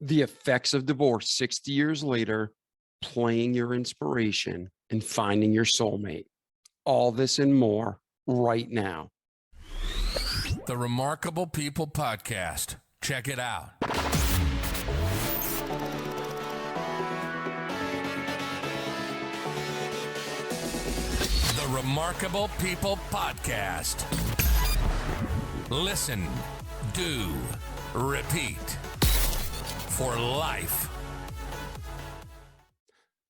The effects of divorce 60 years later, playing your inspiration, and finding your soulmate. All this and more right now. The Remarkable People Podcast. Check it out. The Remarkable People Podcast. Listen, do, repeat. For life.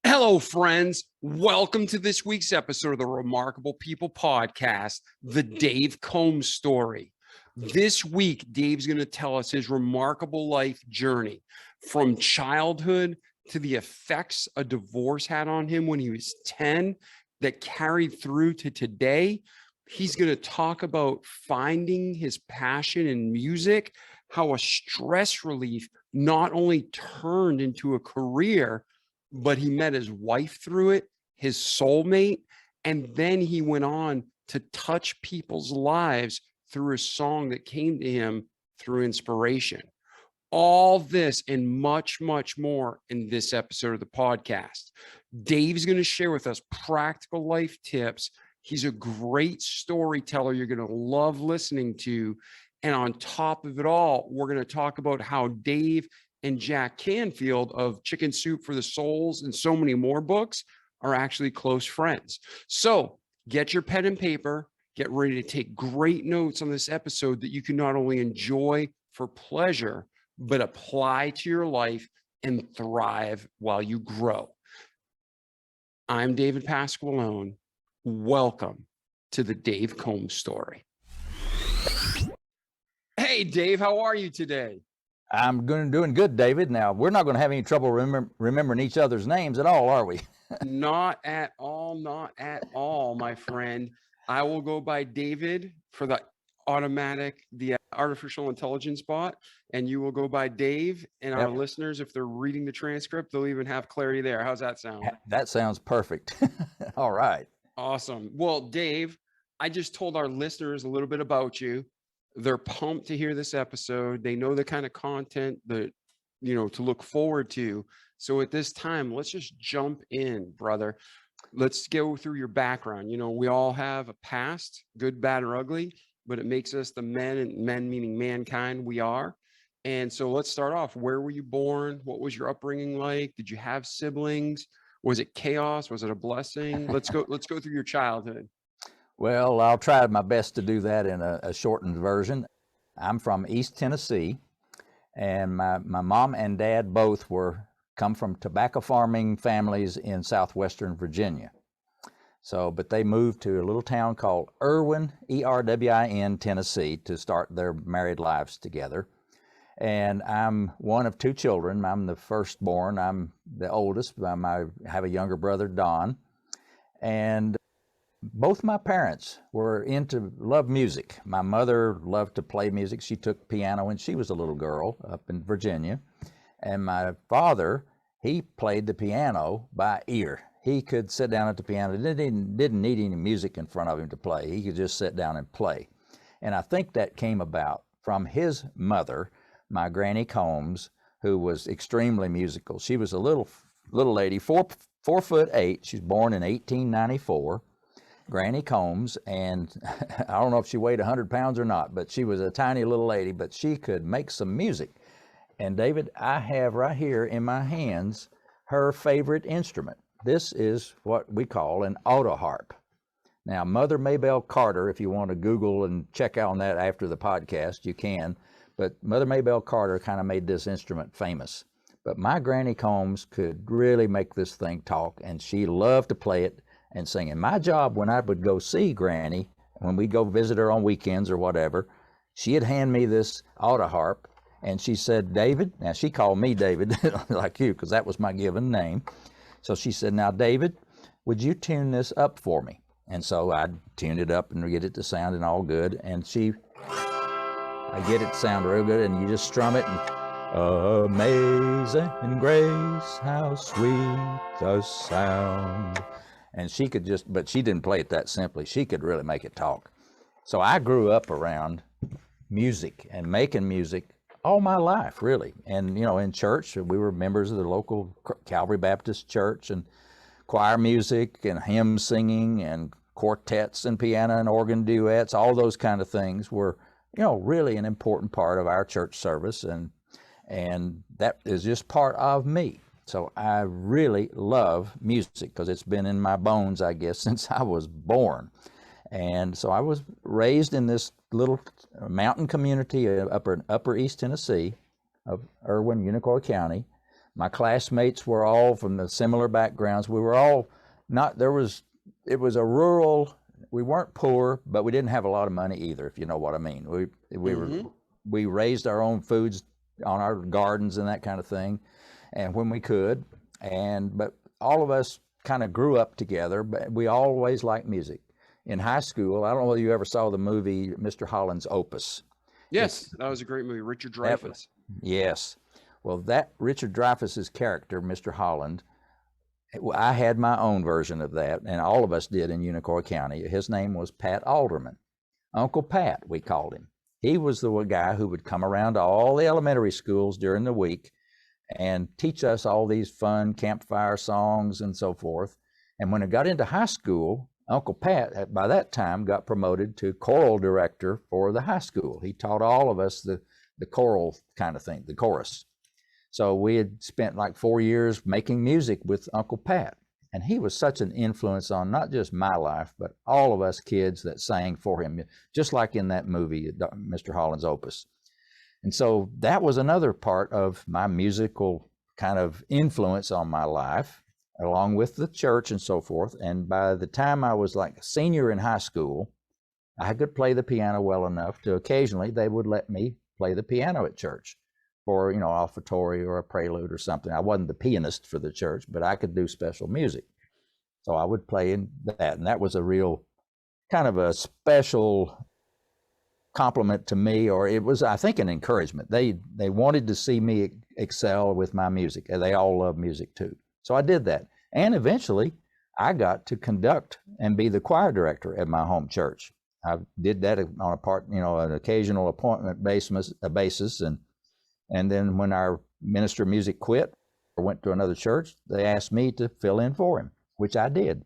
Hello, friends. Welcome to this week's episode of the Remarkable People Podcast, The Dave Combs Story. This week, Dave's going to tell us his remarkable life journey from childhood to the effects a divorce had on him when he was 10 that carried through to today. He's going to talk about finding his passion in music, how a stress relief not only turned into a career, but he met his wife through it, his soulmate, and then he went on to touch people's lives through a song that came to him through inspiration. All this and much, much more in this episode of the podcast. Dave's going to share with us practical life tips. He's a great storyteller you're going to love listening to. And on top of it all, we're going to talk about how Dave and Jack Canfield of Chicken Soup for the Souls and so many more books are actually close friends. So get your pen and paper, get ready to take great notes on this episode that you can not only enjoy for pleasure, but apply to your life and thrive while you grow. I'm David Pasqualone. Welcome to the Dave Combs Story. Hey, Dave, how are you today? I'm doing good, David. Now, we're not going to have any trouble remembering each other's names at all, are we? Not at all, my friend. I will go by David for the artificial intelligence bot, and you will go by Dave. And our listeners, if they're reading the transcript, they'll even have clarity there. How's that sound? That sounds perfect. All right. Awesome. Well, Dave, I just told our listeners a little bit about you. They're pumped to hear this episode. They know the kind of content that, to look forward to. So at this time, let's just jump in, brother. Let's go through your background. We all have a past, good, bad, or ugly, but it makes us the men, and men meaning mankind we are. And so let's start off. Where were you born? What was your upbringing like? Did you have siblings? Was it chaos? Was it a blessing? Let's go through your childhood. Well, I'll try my best to do that in a shortened version. I'm from East Tennessee, and my mom and dad both come from tobacco farming families in southwestern Virginia. But they moved to a little town called Erwin, E-R-W-I-N, Tennessee, to start their married lives together. And I'm one of two children. I'm the firstborn. I'm the oldest. I have a younger brother, Don. And both my parents loved music. My mother loved to play music. She took piano when she was a little girl up in Virginia. And my father, he played the piano by ear. He could sit down at the piano. Didn't need any music in front of him to play. He could just sit down and play. And I think that came about from his mother, my Granny Combs, who was extremely musical. She was a little lady, 4'8". She was born in 1894. Granny Combs, and I don't know if she weighed 100 pounds or not, but she was a tiny little lady, but she could make some music. And David, I have right here in my hands her favorite instrument. This is what we call an auto harp. Now, Mother Maybelle Carter, if you want to Google and check out on that after the podcast, you can. But Mother Maybelle Carter kind of made this instrument famous. But my Granny Combs could really make this thing talk, and she loved to play it and sing. And my job when I would go see Granny, when we'd go visit her on weekends or whatever, she'd hand me this auto harp, and she said, David, now she called me David, like you, because that was my given name. So she said, now, David, would you tune this up for me? And so I'd tune it up and get it to sounding all good. And I get it to sound real good, and you just strum it, and amazing grace, how sweet the sound. And she could but she didn't play it that simply. She could really make it talk. So I grew up around music and making music all my life, really. And, in church, we were members of the local Calvary Baptist Church, and choir music and hymn singing and quartets and piano and organ duets, all those kind of things were, really an important part of our church service. And that is just part of me. So I really love music because it's been in my bones, I guess, since I was born. And so I was raised in this little mountain community upper East Tennessee of Irwin, Unicoi County. My classmates were all from the similar backgrounds. We were all it was a rural, we weren't poor, but we didn't have a lot of money either, if you know what I mean. We raised our own foods on our gardens and that kind of thing, and when we could, but all of us kind of grew up together, but we always liked music. In high school, I don't know whether you ever saw the movie Mr. Holland's Opus. Yes, that was a great movie. Richard Dreyfuss. Yes. Well, that Richard Dreyfuss's character, Mr. Holland, I had my own version of that, and all of us did in Unicoi County. His name was Pat Alderman. Uncle Pat, we called him. He was the guy who would come around to all the elementary schools during the week and teach us all these fun campfire songs and so forth. And when it got into high school, Uncle Pat, by that time, got promoted to choral director for the high school. He taught all of us the choral kind of thing, the chorus. So we had spent like 4 years making music with Uncle Pat. And he was such an influence on not just my life, but all of us kids that sang for him, just like in that movie, Mr. Holland's Opus. And so that was another part of my musical kind of influence on my life, along with the church and so forth. And by the time I was like a senior in high school, I could play the piano well enough to occasionally they would let me play the piano at church for, offertory or a prelude or something. I wasn't the pianist for the church, but I could do special music. So I would play in that. And that was a real kind of a special compliment to me, or it was, I think, an encouragement. They wanted to see me excel with my music, and they all love music too. So I did that. And eventually I got to conduct and be the choir director at my home church. I did that on an occasional appointment basis. And then when our minister of music quit or went to another church, they asked me to fill in for him, which I did.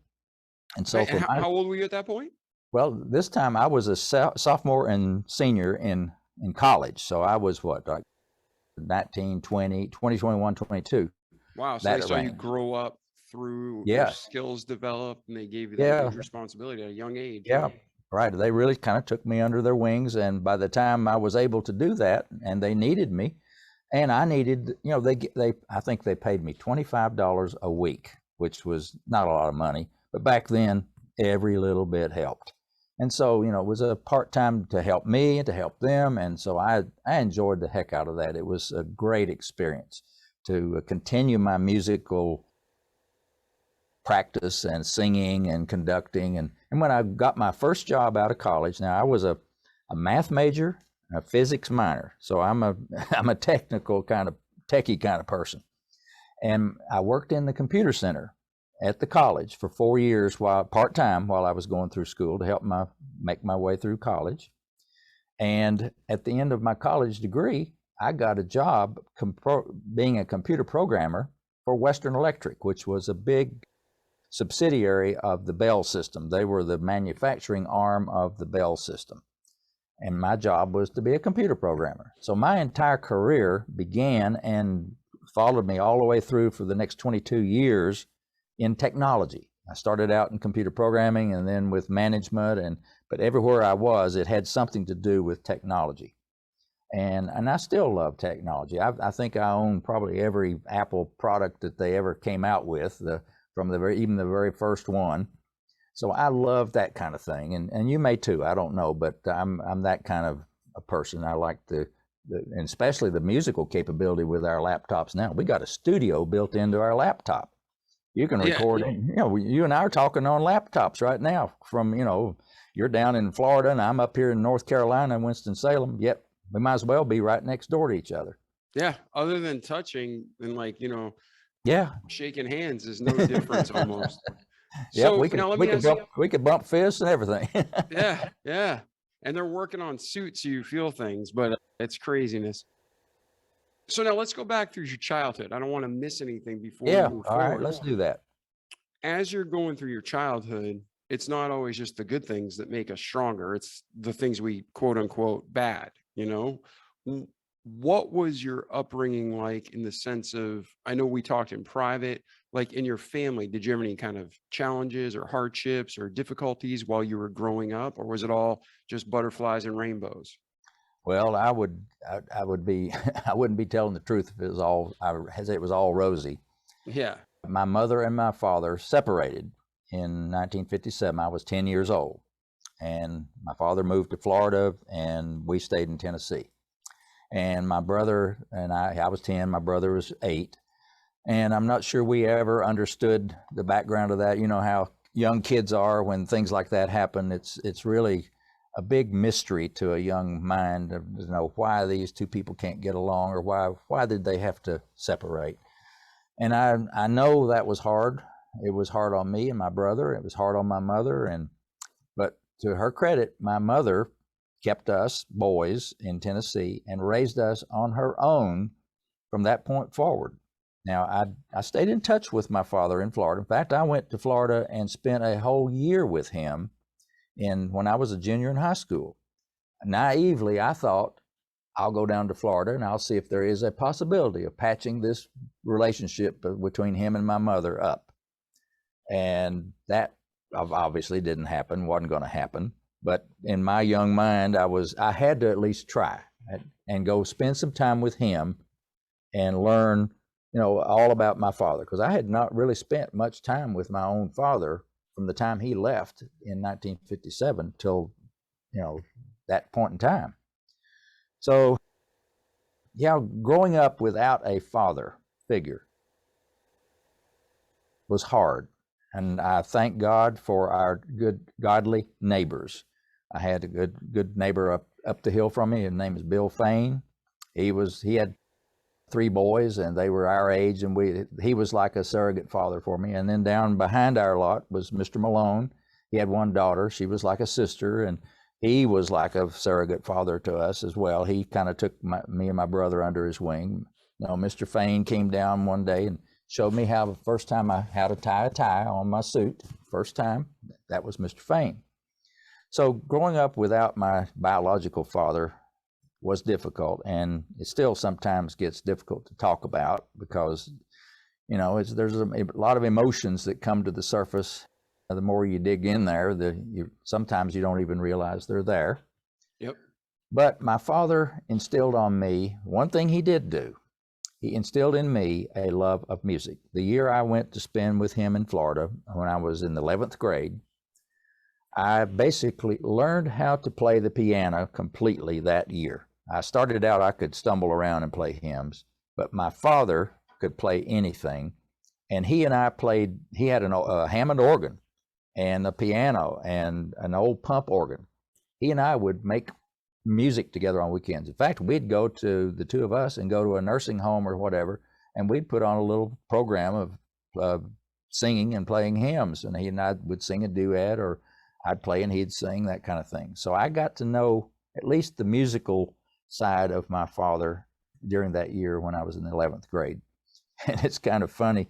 And so how old were you at that point? Well, this time I was a sophomore and senior in college. So I was like 19, 20, 21, 22. Wow. So they saw you grow up through your skills develop, and they gave you that huge responsibility at a young age. Yeah. Right. They really kind of took me under their wings. And by the time I was able to do that, and they needed me, and I needed, I think they paid me $25 a week, which was not a lot of money. But back then, every little bit helped. And so, it was a part-time to help me and to help them. And so I enjoyed the heck out of that. It was a great experience to continue my musical practice and singing and conducting. And when I got my first job out of college, now I was a math major, a physics minor. So I'm a technical techie kind of person. And I worked in the computer center at the college for 4 years part-time while I was going through school to help make my way through college. And at the end of my college degree, I got a job being a computer programmer for Western Electric, which was a big subsidiary of the Bell system. They were the manufacturing arm of the Bell system. And my job was to be a computer programmer. So my entire career began and followed me all the way through for the next 22 years in technology. I started out in computer programming and then with management, but everywhere I was, it had something to do with technology. And I still love technology. I think I own probably every Apple product that they ever came out with, even the very first one. So I love that kind of thing, and you may too. I don't know, but I'm that kind of a person. I like and especially the musical capability with our laptops now. We got a studio built into our laptop. You can record it. You and I are talking on laptops right now. From you're down in Florida and I'm up here in North Carolina, Winston-Salem. Yet we might as well be right next door to each other. Yeah. Other than touching and shaking hands is no difference almost. Yeah, so, we could bump fists and everything. Yeah. And they're working on suits, so you feel things, but it's craziness. So now let's go back through your childhood. I don't want to miss anything before we Yeah, move all right, forward. let's do that. As you're going through your childhood, it's not always just the good things that make us stronger. It's the things we quote unquote bad, you know? What was your upbringing like in the sense of, I know we talked in private, like in your family, did you have any kind of challenges or hardships or difficulties while you were growing up, or was it all just butterflies and rainbows? Well, I would be I wouldn't be telling the truth if it was all rosy. Yeah. My mother and my father separated in 1957. I was 10 years old, and my father moved to Florida, and we stayed in Tennessee. And my brother and I was 10, my brother was 8, and I'm not sure we ever understood the background of that. You know how young kids are when things like that happen. It's really a big mystery to a young mind to know why these two people can't get along, or why did they have to separate. And I know that was hard. It was hard on me and my brother. It was hard on my mother. But to her credit, my mother kept us boys in Tennessee and raised us on her own from that point forward. Now, I stayed in touch with my father in Florida. In fact, I went to Florida and spent a whole year with him when I was a junior in high school. Naively, I thought, I'll go down to Florida and I'll see if there is a possibility of patching this relationship between him and my mother up. And that obviously didn't happen, wasn't going to happen. But in my young mind, I had to at least try and go spend some time with him and learn, all about my father, because I had not really spent much time with my own father from the time he left in 1957 till, that point in time. So, yeah, growing up without a father figure was hard. And I thank God for our good, godly neighbors. I had a good neighbor up the hill from me. His name is Bill Fain. He had 3 boys, and they were our age, and he was like a surrogate father for me. And then down behind our lot was Mr. Malone. He had 1 daughter. She was like a sister, and he was like a surrogate father to us as well. He kind of took me and my brother under his wing. Mr. Fain came down one day and showed me how the first time how to tie a tie on my suit. First time, that was Mr. Fain. So growing up without my biological father was difficult, and it still sometimes gets difficult to talk about because, there's a lot of emotions that come to the surface. The more you dig in there, sometimes you don't even realize they're there. Yep. But my father instilled on me, one thing he did do, he instilled in me a love of music. The year I went to spend with him in Florida, when I was in the 11th grade, I basically learned how to play the piano completely that year. I started out, I could stumble around and play hymns, but my father could play anything. And he and I played, he had a Hammond organ and a piano and an old pump organ. He and I would make music together on weekends. In fact, we'd go to, the two of us, and go to a nursing home or whatever, and we'd put on a little program of singing and playing hymns. And he and I would sing a duet, or I'd play and he'd sing, that kind of thing. So I got to know at least the musical side of my father during that year when I was in the 11th grade. And it's kind of funny.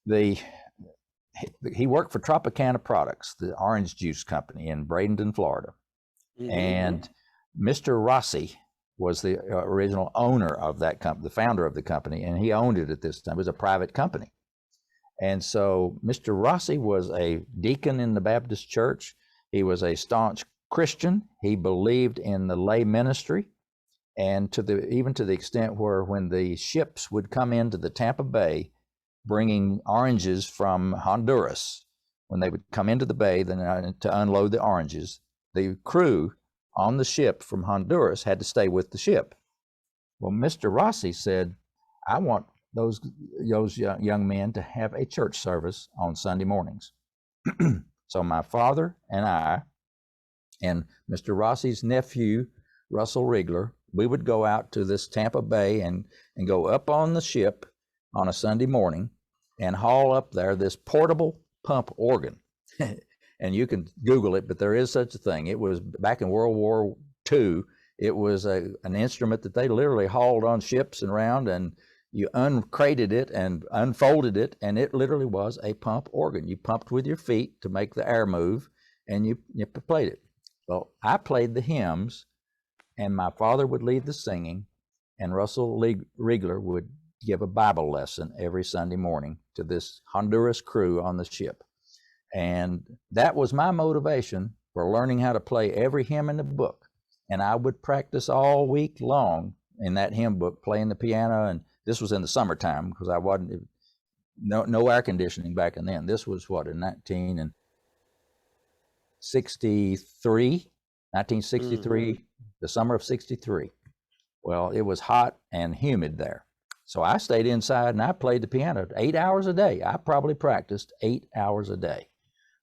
He worked for Tropicana Products, the orange juice company in Bradenton, Florida. Mm-hmm. And Mr. Rossi was the original owner of that company, the founder of the company, and he owned it at this time. It was a private company. And so Mr. Rossi was a deacon in the Baptist church. He was a staunch Christian. He believed in the lay ministry, and even to the extent where when the ships would come into the Tampa Bay bringing oranges from Honduras, when they would come into the bay to unload the oranges, the crew on the ship from Honduras had to stay with the ship. Well, Mr. Rossi said, I want those young men to have a church service on Sunday mornings. So my father and I and Mr. Rossi's nephew, Russell Rigler, we would go out to this Tampa Bay and go up on the ship on a Sunday morning and haul up there this portable pump organ. And you can Google it, but there is such a thing. It was back in World War II. It was an instrument that they literally hauled on ships and around, and you uncrated it and unfolded it, and it literally was a pump organ. You pumped with your feet to make the air move, and you played it. Well, I played the hymns, and my father would lead the singing, and Russell Riegler would give a Bible lesson every Sunday morning to this Honduras crew on the ship. And that was my motivation for learning how to play every hymn in the book. And I would practice all week long in that hymn book, playing the piano. And this was in the summertime, because I wasn't, no air conditioning back then. This was what, in 1963, the summer of 63. Well, it was hot and humid there. So I stayed inside and I played the piano 8 hours a day. I probably practiced 8 hours a day.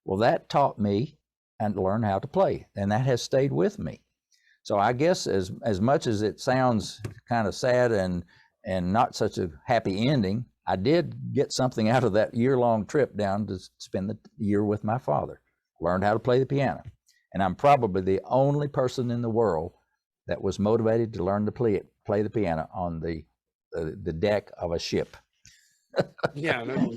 Well, that taught me and learned how to play, and that has stayed with me. So I guess as much as it sounds kind of sad and not such a happy ending, I did get something out of that year-long trip down to spend the year with my father. Learned how to play the piano. And I'm probably the only person in the world that was motivated to learn to play the piano on the deck of a ship. Yeah. No.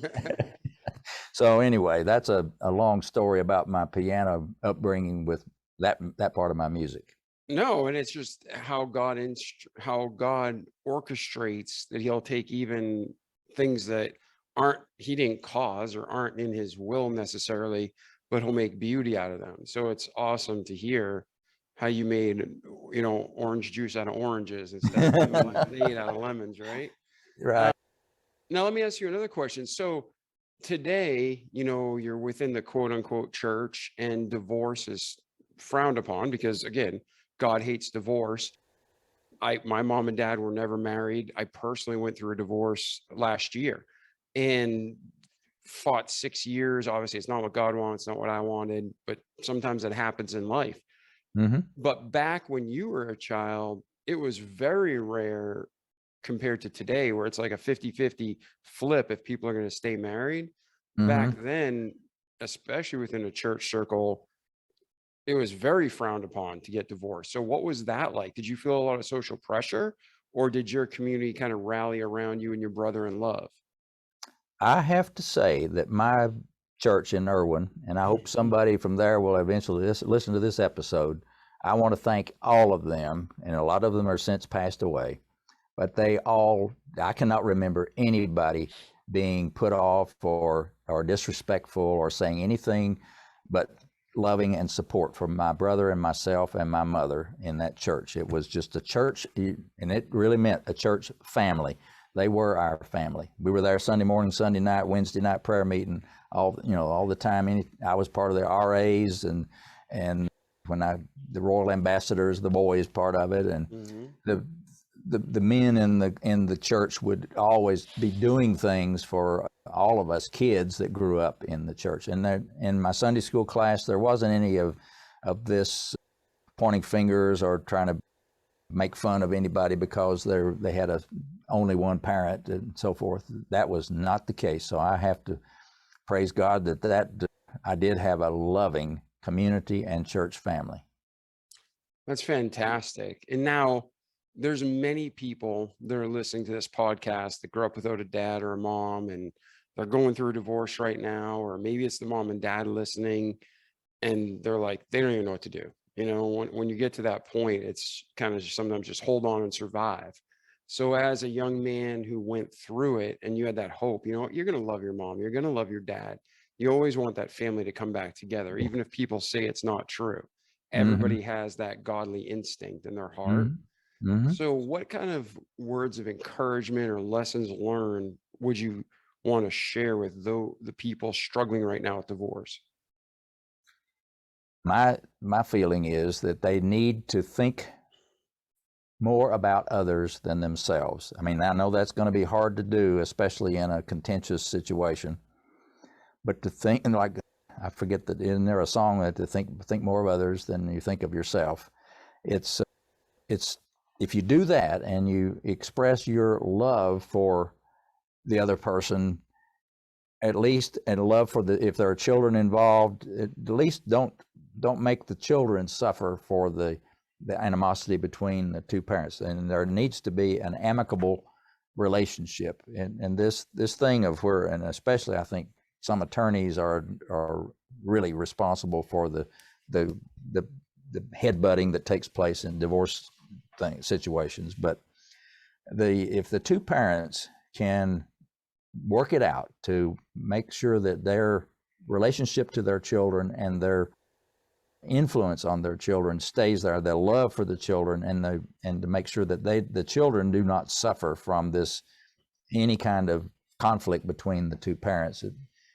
So anyway, that's a long story about my piano upbringing with that part of my music. No, and it's just how God orchestrates that he'll take even things that he didn't cause or aren't in his will necessarily, but he'll make beauty out of them. So it's awesome to hear how you made, orange juice out of oranges instead of lemonade out of lemons, right? Right. Now let me ask you another question. So today, you're within the quote unquote church, and divorce is frowned upon because, again, God hates divorce. My mom and dad were never married. I personally went through a divorce last year and fought 6 years. Obviously, it's not what God wants, not what I wanted, but sometimes it happens in life. Mm-hmm. But back when you were a child, it was very rare compared to today, where it's like a 50-50 flip if people are going to stay married. Mm-hmm. Back then, especially within a church circle, it was very frowned upon to get divorced. So what was that like? Did you feel a lot of social pressure, or did your community kind of rally around you and your brother in love? I have to say that my church in Irwin, and I hope somebody from there will eventually listen to this episode, I want to thank all of them, and a lot of them are since passed away, but I cannot remember anybody being put off or disrespectful or saying anything but loving and support for my brother and myself and my mother in that church. It was just a church, and it really meant a church family. They were our family. We were there Sunday morning, Sunday night, Wednesday night prayer meeting, all the time. I was part of the RAs, and when the Royal Ambassadors, the boys part of it, and the men in the church would always be doing things for all of us kids that grew up in the church. And in my Sunday school class, there wasn't any of this pointing fingers or trying to make fun of anybody because they had only one parent and so forth. That was not the case. So I have to praise God that I did have a loving community and church family. That's fantastic. And now there's many people that are listening to this podcast that grew up without a dad or a mom, and they're going through a divorce right now, or maybe it's the mom and dad listening and they're like, they don't even know what to do. When you get to that point, it's kind of sometimes just hold on and survive. So as a young man who went through it and you had that hope, you're going to love your mom, you're going to love your dad. You always want that family to come back together, even if people say it's not true. Everybody has that godly instinct in their heart. Mm-hmm. So what kind of words of encouragement or lessons learned would you want to share with the people struggling right now with divorce? My feeling is that they need to think more about others than themselves. I mean, I know that's going to be hard to do, especially in a contentious situation. But to think, and like, I forget that, isn't there a song that to think more of others than you think of yourself? It's if you do that and you express your love for the other person, at least, and love for if there are children involved, at least don't make the children suffer for the the animosity between the two parents, and there needs to be an amicable relationship. And this thing of where, and especially I think some attorneys are really responsible for the headbutting that takes place in divorce situations. But if the two parents can work it out to make sure that their relationship to their children and their influence on their children stays there, their love for the children, and to make sure that the children do not suffer from any kind of conflict between the two parents.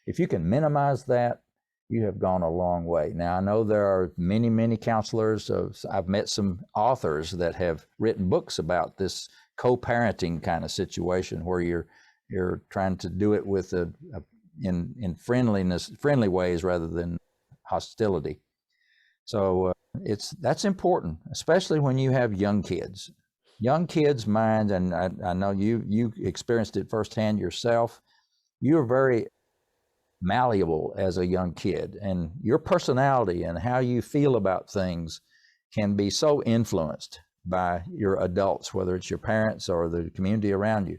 If you can minimize that, you have gone a long way. Now, I know there are many, many counselors. I've met some authors that have written books about this co-parenting kind of situation where you're trying to do it with in friendly ways rather than hostility. So that's important, especially when you have young kids. Young kids' minds, and I know you experienced it firsthand yourself. You're very malleable as a young kid, and your personality and how you feel about things can be so influenced by your adults, whether it's your parents or the community around you.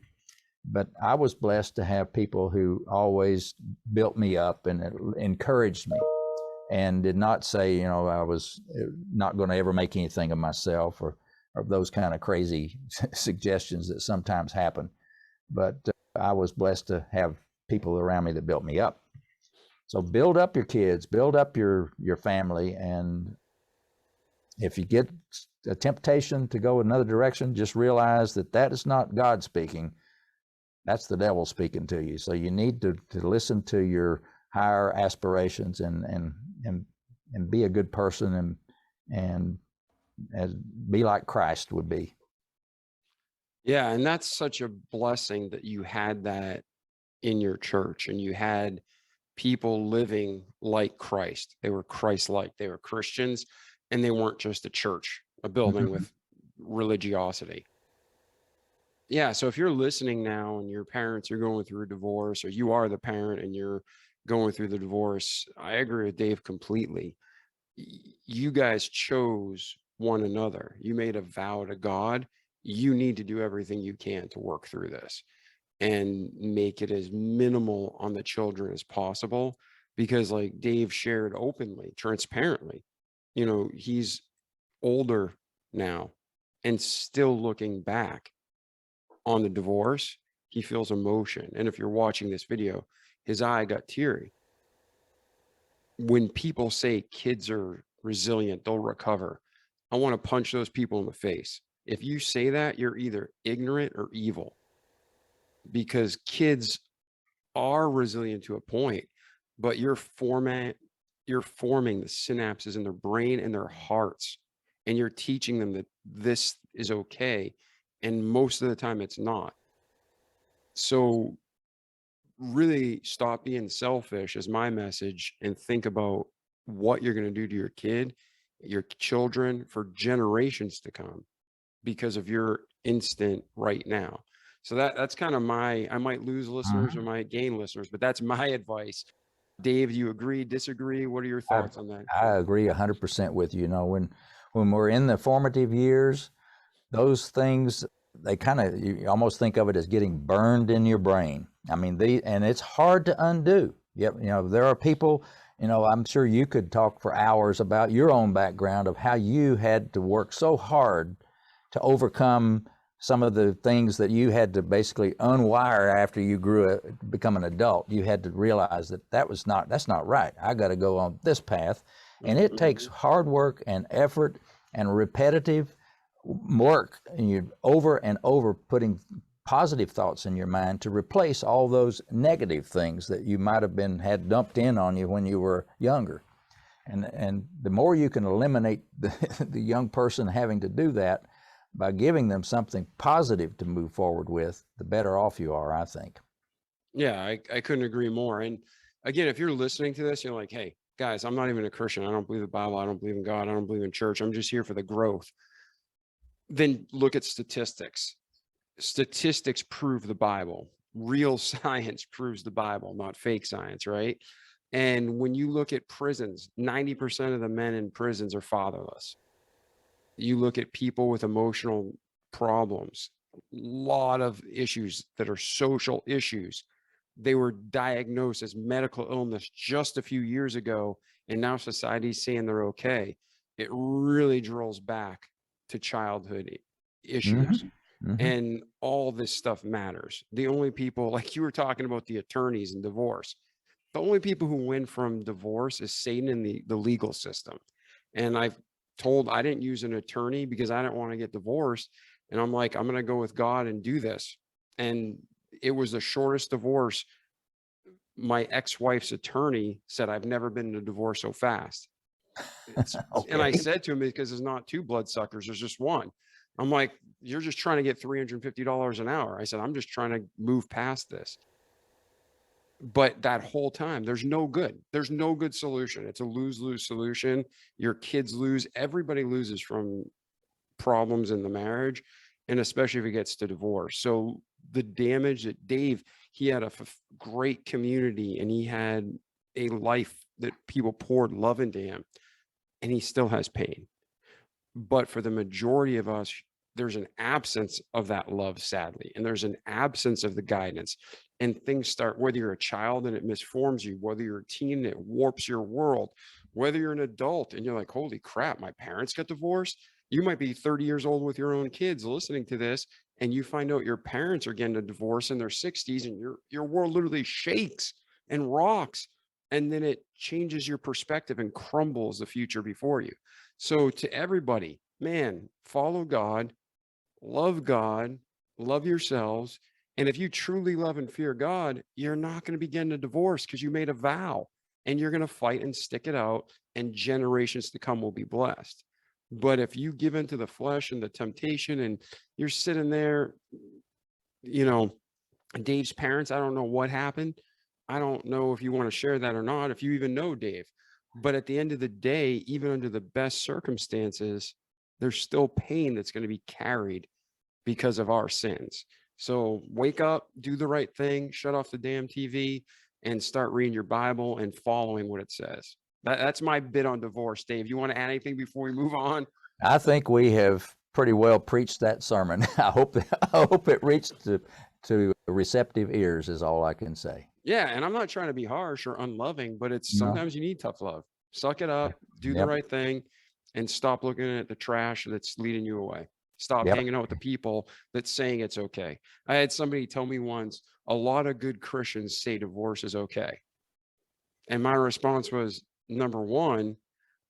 But I was blessed to have people who always built me up and encouraged me, and did not say, I was not going to ever make anything of myself, or those kind of crazy suggestions that sometimes happen. But I was blessed to have people around me that built me up. So build up your kids, build up your family, and if you get a temptation to go another direction, just realize that is not God speaking. That's the devil speaking to you. So you need to listen to your higher aspirations and be a good person and be like Christ would be. Yeah, and that's such a blessing that you had that in your church, and you had people living like Christ. They were Christ-like. They were Christians, and they weren't just a church, a building with religiosity. Yeah, so if you're listening now and your parents are going through a divorce, or you are the parent and you're going through the divorce, I agree with Dave completely. You guys chose one another. You made a vow to God. You need to do everything you can to work through this and make it as minimal on the children as possible, because like Dave shared openly, transparently, he's older now, and still looking back on the divorce, he feels emotion. And if you're watching this video, his eye got teary. When people say kids are resilient, they'll recover, I want to punch those people in the face. If you say that, you're either ignorant or evil, because kids are resilient to a point, but you're forming the synapses in their brain and their hearts, and you're teaching them that this is okay, and most of the time it's not. So really stop being selfish is my message, and think about what you're going to do to your kid, your children, for generations to come, because of your instant right now. So that's kind of I might lose listeners or might gain listeners, but that's my advice. Dave, do you agree, disagree? What are your thoughts on that? I agree 100% with you. When we're in the formative years, those things, you almost think of it as getting burned in your brain. I mean, and it's hard to undo. Yep. There are people, I'm sure you could talk for hours about your own background of how you had to work so hard to overcome some of the things that you had to basically unwire after you become an adult. You had to realize that's not right. I got to go on this path. And it takes hard work and effort and repetitive work, and you over and over putting positive thoughts in your mind to replace all those negative things that you might have had dumped in on you when you were younger. And the more you can eliminate the young person having to do that by giving them something positive to move forward with, the better off you are, I think. Yeah, I couldn't agree more. And again, if you're listening to this, you're like, hey, guys, I'm not even a Christian. I don't believe the Bible. I don't believe in God. I don't believe in church. I'm just here for the growth. Then look at statistics. Statistics prove the Bible. Real science proves the Bible, not fake science, right? And when you look at prisons, 90% of the men in prisons are fatherless. You look at people with emotional problems, a lot of issues that are social issues. They were diagnosed as medical illness just a few years ago, and now society's saying they're okay. It really drills back to childhood issues. And all this stuff matters. The only people, like you were talking about the attorneys and divorce, the only people who win from divorce is Satan and the legal system. And I didn't use an attorney because I didn't want to get divorced. And I'm like, I'm going to go with God and do this. And it was the shortest divorce. My ex-wife's attorney said, I've never been in a divorce so fast. And I said to him, because there's not two bloodsuckers, there's just one. I'm like, you're just trying to get $350 an hour. I said, I'm just trying to move past this. But that whole time, there's no good solution. It's a lose-lose solution. Your kids lose. Everybody loses from problems in the marriage, and especially if it gets to divorce. So the damage that Dave, he had a great community, and he had a life that people poured love into him, and he still has pain. But for the majority of us, there's an absence of that love, sadly, and there's an absence of the guidance. And things start, whether you're a child and it misforms you, whether you're a teen and it warps your world, whether you're an adult and you're like, holy crap, my parents got divorced. You might be 30 years old with your own kids listening to this, and you find out your parents are getting a divorce in their 60s, and your world literally shakes and rocks. And then it changes your perspective and crumbles the future before you. So to everybody, man, follow God, love yourselves. And if you truly love and fear God, you're not going to be getting a divorce because you made a vow, and you're going to fight and stick it out, and generations to come will be blessed. But if you give into the flesh and the temptation, and you're sitting there, Dave's parents, I don't know what happened. I don't know if you want to share that or not, if you even know Dave. But at the end of the day, even under the best circumstances, there's still pain that's going to be carried because of our sins. So wake up, do the right thing, shut off the damn TV, and start reading your Bible and following what it says. That's my bit on divorce. Dave, you want to add anything before we move on? I think we have pretty well preached that sermon. I hope it reached to receptive ears is all I can say. Yeah, and I'm not trying to be harsh or unloving, but it's sometimes you need tough love. Suck it up, do the right thing, and stop looking at the trash that's leading you away. Stop hanging out with the people that's saying it's okay. I had somebody tell me once, a lot of good Christians say divorce is okay. And my response was, number one,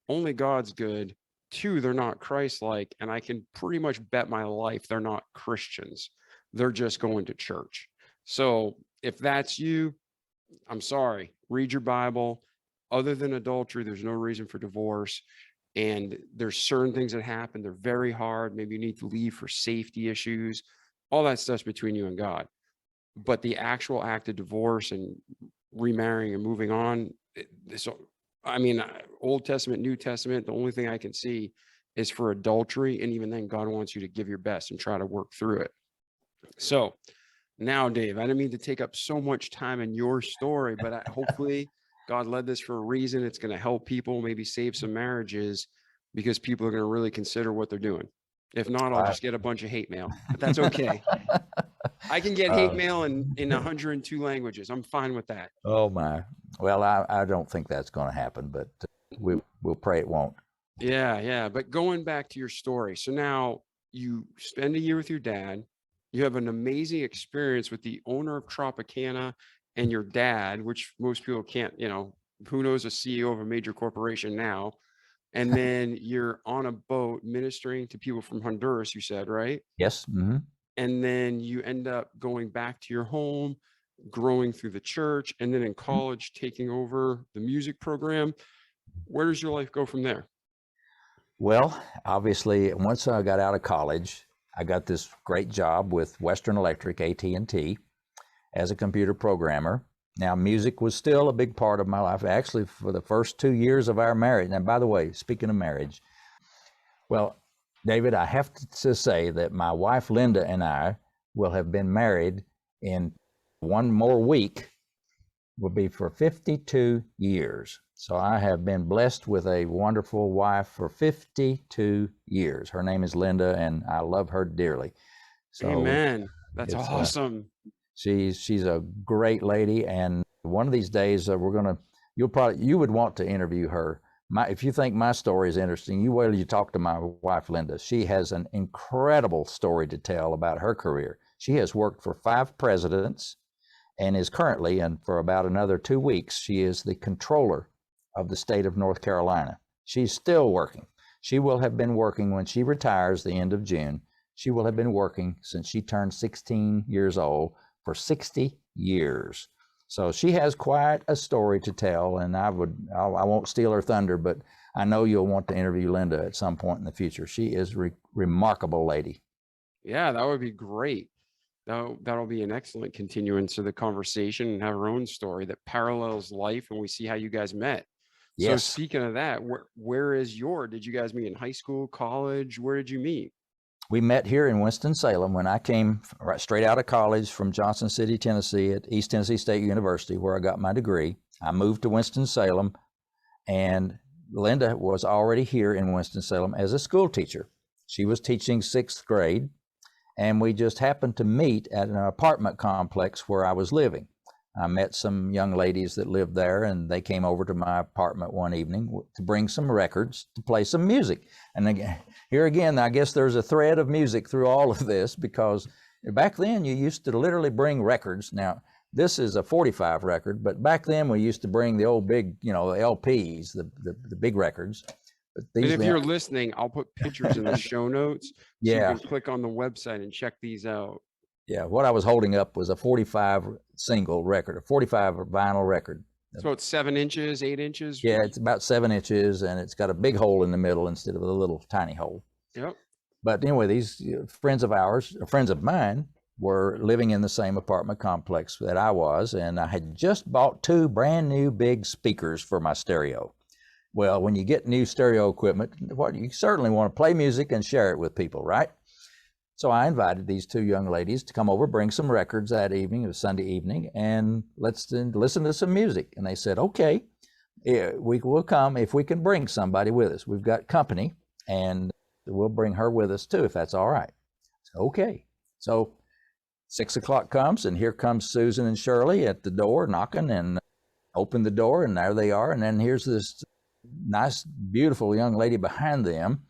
only God's good. Two, they're not Christ-like. And I can pretty much bet my life they're not Christians. They're just going to church. So if that's you, I'm sorry, read your Bible. Other than adultery, there's no reason for divorce. And there's certain things that happen. They're very hard. Maybe you need to leave for safety issues. All that stuff's between you and God. But the actual act of divorce and remarrying and moving on, Old Testament, New Testament, the only thing I can see is for adultery. And even then, God wants you to give your best and try to work through it. So now, Dave, I didn't mean to take up so much time in your story, but hopefully God led this for a reason. It's going to help people, maybe save some marriages, because people are going to really consider what they're doing. If not, I'll just get a bunch of hate mail, but that's okay. I can get hate mail in 102 languages. I'm fine with that. Oh my. Well, I don't think that's going to happen, but we'll pray it won't. Yeah. But going back to your story. So now you spend a year with your dad. You have an amazing experience with the owner of Tropicana and your dad, which most people can't, who knows a CEO of a major corporation now. And then you're on a boat ministering to people from Honduras, you said, right? Yes. Mm-hmm. And then you end up going back to your home, growing through the church, and then in college, taking over the music program. Where does your life go from there? Well, obviously, once I got out of college, I got this great job with Western Electric, AT&T, as a computer programmer. Now, music was still a big part of my life, actually, for the first 2 years of our marriage. And by the way, speaking of marriage, well, David, I have to say that my wife, Linda, and I will have been married in one more week, will be for 52 years. So I have been blessed with a wonderful wife for 52 years. Her name is Linda, and I love her dearly. So Amen. That's it's awesome. she's a great lady, and one of these days you would want to interview her. If you think my story is interesting, you wait till you talk to my wife Linda. She has an incredible story to tell about her career. She has worked for 5 presidents and is currently, and for about another 2 weeks, she is the controller of the state of North Carolina. She's still working. She will have been working when she retires the end of June. She will have been working since she turned 16 years old for 60 years. So she has quite a story to tell, and I won't steal her thunder, but I know you'll want to interview Linda at some point in the future. She is a remarkable lady. Yeah, that would be great. That'll be an excellent continuance of the conversation and have her own story that parallels life, and we see how you guys met. So Yes. speaking of that, did you guys meet in high school, college? Where did you meet? We met here in Winston-Salem when I came right straight out of college from Johnson City, Tennessee at East Tennessee State University, where I got my degree. I moved to Winston-Salem, and Linda was already here in Winston-Salem as a school teacher. She was teaching 6th grade, and we just happened to meet at an apartment complex where I was living. I met some young ladies that lived there, and they came over to my apartment one evening to bring some records to play some music. And again, here again, I guess there's a thread of music through all of this, because back then you used to literally bring records. Now, this is a 45 record, but back then we used to bring the old big, the LPs, the big records. But And if you're listening, I'll put pictures in the show notes. So Yeah. you can click on the website and check these out. Yeah, what I was holding up was a 45 single record, a 45 vinyl record. So it's 7 inches, 8 inches? Yeah, it's about 7 inches, and it's got a big hole in the middle instead of a little tiny hole. Yep. But anyway, these friends of mine, were living in the same apartment complex that I was, and I had just bought 2 brand new big speakers for my stereo. Well, when you get new stereo equipment, you certainly want to play music and share it with people, right? So I invited these 2 young ladies to come over, bring some records that evening. It was Sunday evening, and let's listen to some music. And they said, okay, we will come if we can bring somebody with us. We've got company, and we'll bring her with us too, if that's all right. So, okay. So 6 o'clock comes, and here comes Susan and Shirley at the door knocking, and open the door, and there they are. And then here's this nice, beautiful young lady behind them.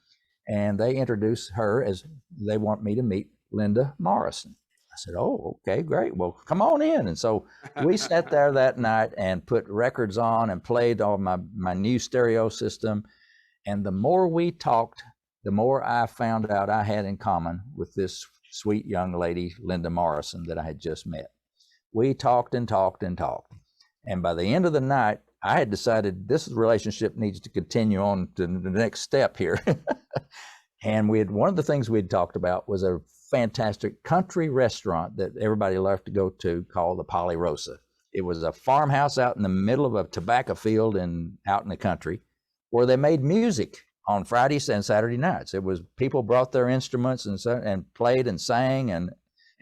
And they introduce her as they want me to meet Linda Morrison. I said, oh, okay, great. Well, come on in. And so we sat there that night and put records on and played on my new stereo system. And the more we talked, the more I found out I had in common with this sweet young lady, Linda Morrison, that I had just met. We talked and talked and talked. And by the end of the night, I had decided this relationship needs to continue on to the next step here. And one of the things we'd talked about was a fantastic country restaurant that everybody loved to go to called the Polyrosa. It was a farmhouse out in the middle of a tobacco field and out in the country, where they made music on Fridays and Saturday nights. It was people brought their instruments and played and sang, and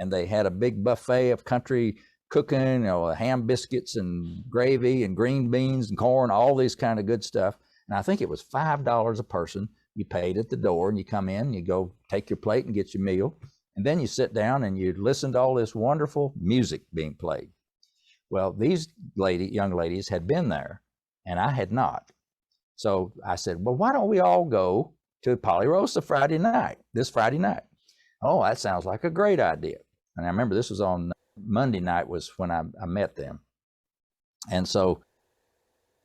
they had a big buffet of country cooking, ham biscuits and gravy and green beans and corn, all these kind of good stuff. And I think it was $5 a person. You paid at the door, and you come in, you go take your plate and get your meal. And then you sit down and you listen to all this wonderful music being played. Well, these young ladies had been there, and I had not. So I said, well, why don't we all go to Polyrosa this Friday night? Oh, that sounds like a great idea. And I remember this was on Monday night was when I met them. And so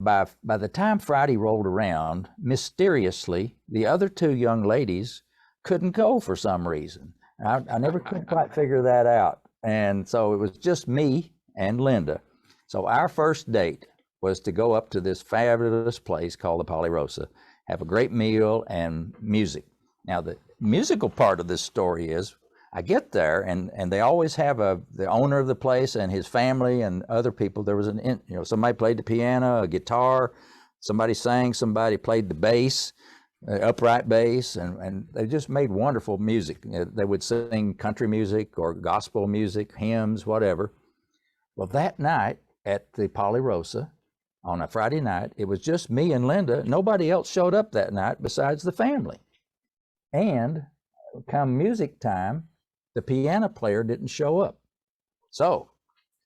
by the time Friday rolled around, mysteriously, the other 2 young ladies couldn't go for some reason. I never could quite figure that out. And so it was just me and Linda. So our first date was to go up to this fabulous place called the Polyrosa, have a great meal and music. Now, the musical part of this story is I get there, and they always have the owner of the place and his family and other people. There was somebody played the piano, a guitar, somebody sang, somebody played the bass, upright bass, and they just made wonderful music. They would sing country music or gospel music, hymns, whatever. Well, that night at the Polyrosa, on a Friday night. It was just me and Linda. Nobody else showed up that night besides the family. And come music time, the piano player didn't show up. So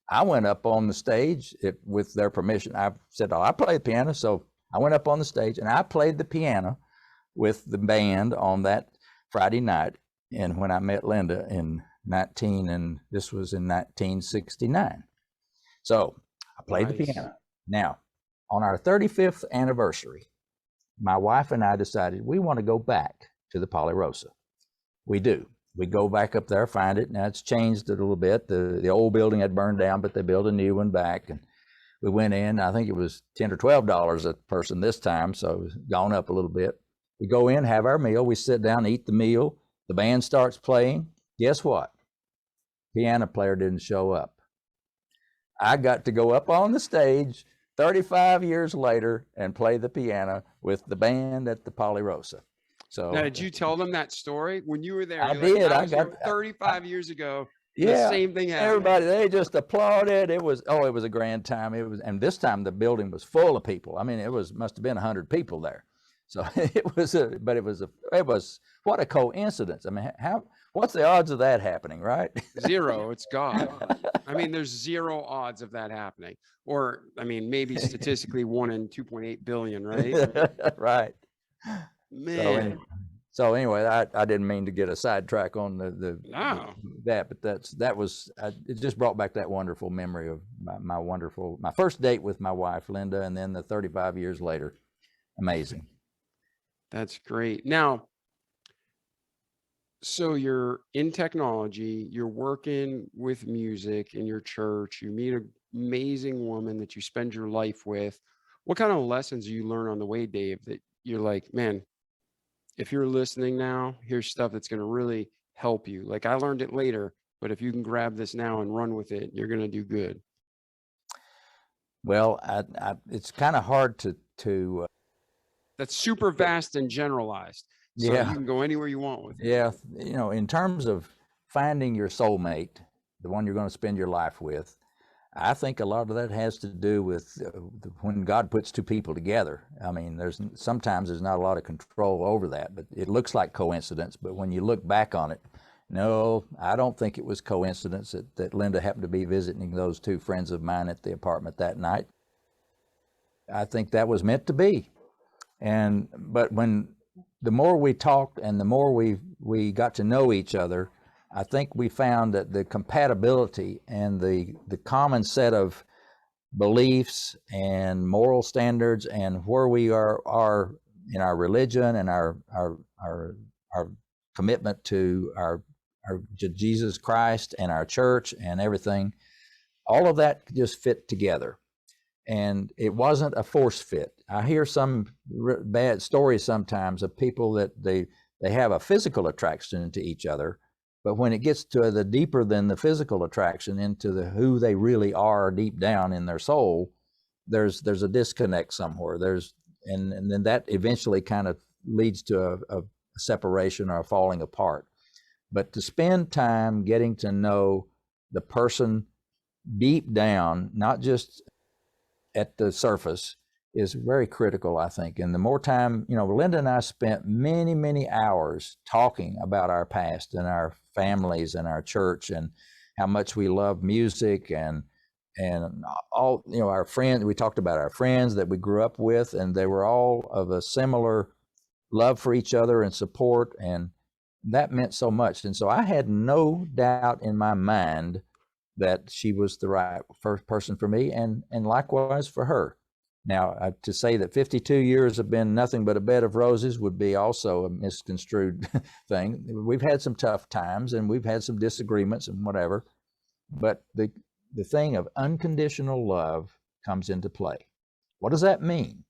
I went up on the stage with their permission. I said, I play the piano. So I went up on the stage and I played the piano with the band on that Friday night. And when I met Linda this was in 1969. So I played the piano. Now, on our 35th anniversary, my wife and I decided we want to go back to the Polyrosa. We do. We go back up there, find it. Now it's changed a little bit. The old building had burned down, but they built a new one back. And we went in. I think it was $10 or $12 a person this time, so it was gone up a little bit. We go in, have our meal. We sit down, eat the meal. The band starts playing. Guess what? Piano player didn't show up. I got to go up on the stage 35 years later and play the piano with the band at the Polyrosa. So now, did you tell them that story when you were there? I did. I got 35 years ago. Yeah, the same thing happened. Everybody, they just applauded. It was a grand time. And this time the building was full of people. I mean, must have been 100 people there. So it was what a coincidence. I mean, what's the odds of that happening, right? Zero. It's God. I mean, there's zero odds of that happening. Or, I mean, maybe statistically 1 in 2.8 billion, right? Right. Man. So anyway, I didn't mean to get a sidetrack on that, but it just brought back that wonderful memory of my first date with my wife, Linda, and then the 35 years later. Amazing. That's great. Now, so you're in technology, you're working with music in your church, you meet an amazing woman that you spend your life with. What kind of lessons do you learn on the way, Dave, that you're like, man, if you're listening now, here's stuff that's going to really help you. Like, I learned it later, but if you can grab this now and run with it, you're going to do good. Well, it's kind of hard to that's super vast and generalized. So you can go anywhere you want with it. Yeah. In terms of finding your soulmate, the one you're going to spend your life with, I think a lot of that has to do with when God puts two people together. I mean, sometimes there's not a lot of control over that, but it looks like coincidence. But when you look back on it, no, I don't think it was coincidence that Linda happened to be visiting those two friends of mine at the apartment that night. I think that was meant to be. But when the more we talked and the more we got to know each other, I think we found that the compatibility and the common set of beliefs and moral standards and where we are in our religion and our commitment to our Jesus Christ and our church and everything, all of that just fit together. And it wasn't a force fit. I hear some bad stories sometimes of people that they have a physical attraction to each other, but when it gets to the deeper than the physical attraction into who they really are deep down in their soul, there's a disconnect somewhere. And then that eventually kind of leads to a separation or a falling apart. But to spend time getting to know the person deep down, not just at the surface, is very critical, I think. And the more time, Linda and I spent many, many hours talking about our past and our families and our church and how much we love music and all, our friends. We talked about our friends that we grew up with, and they were all of a similar love for each other and support, and that meant so much. And so I had no doubt in my mind that she was the right first person for me, and likewise for her. Now, to say that 52 years have been nothing but a bed of roses would be also a misconstrued thing. We've had some tough times and we've had some disagreements and whatever, but the thing of unconditional love comes into play. What does that mean?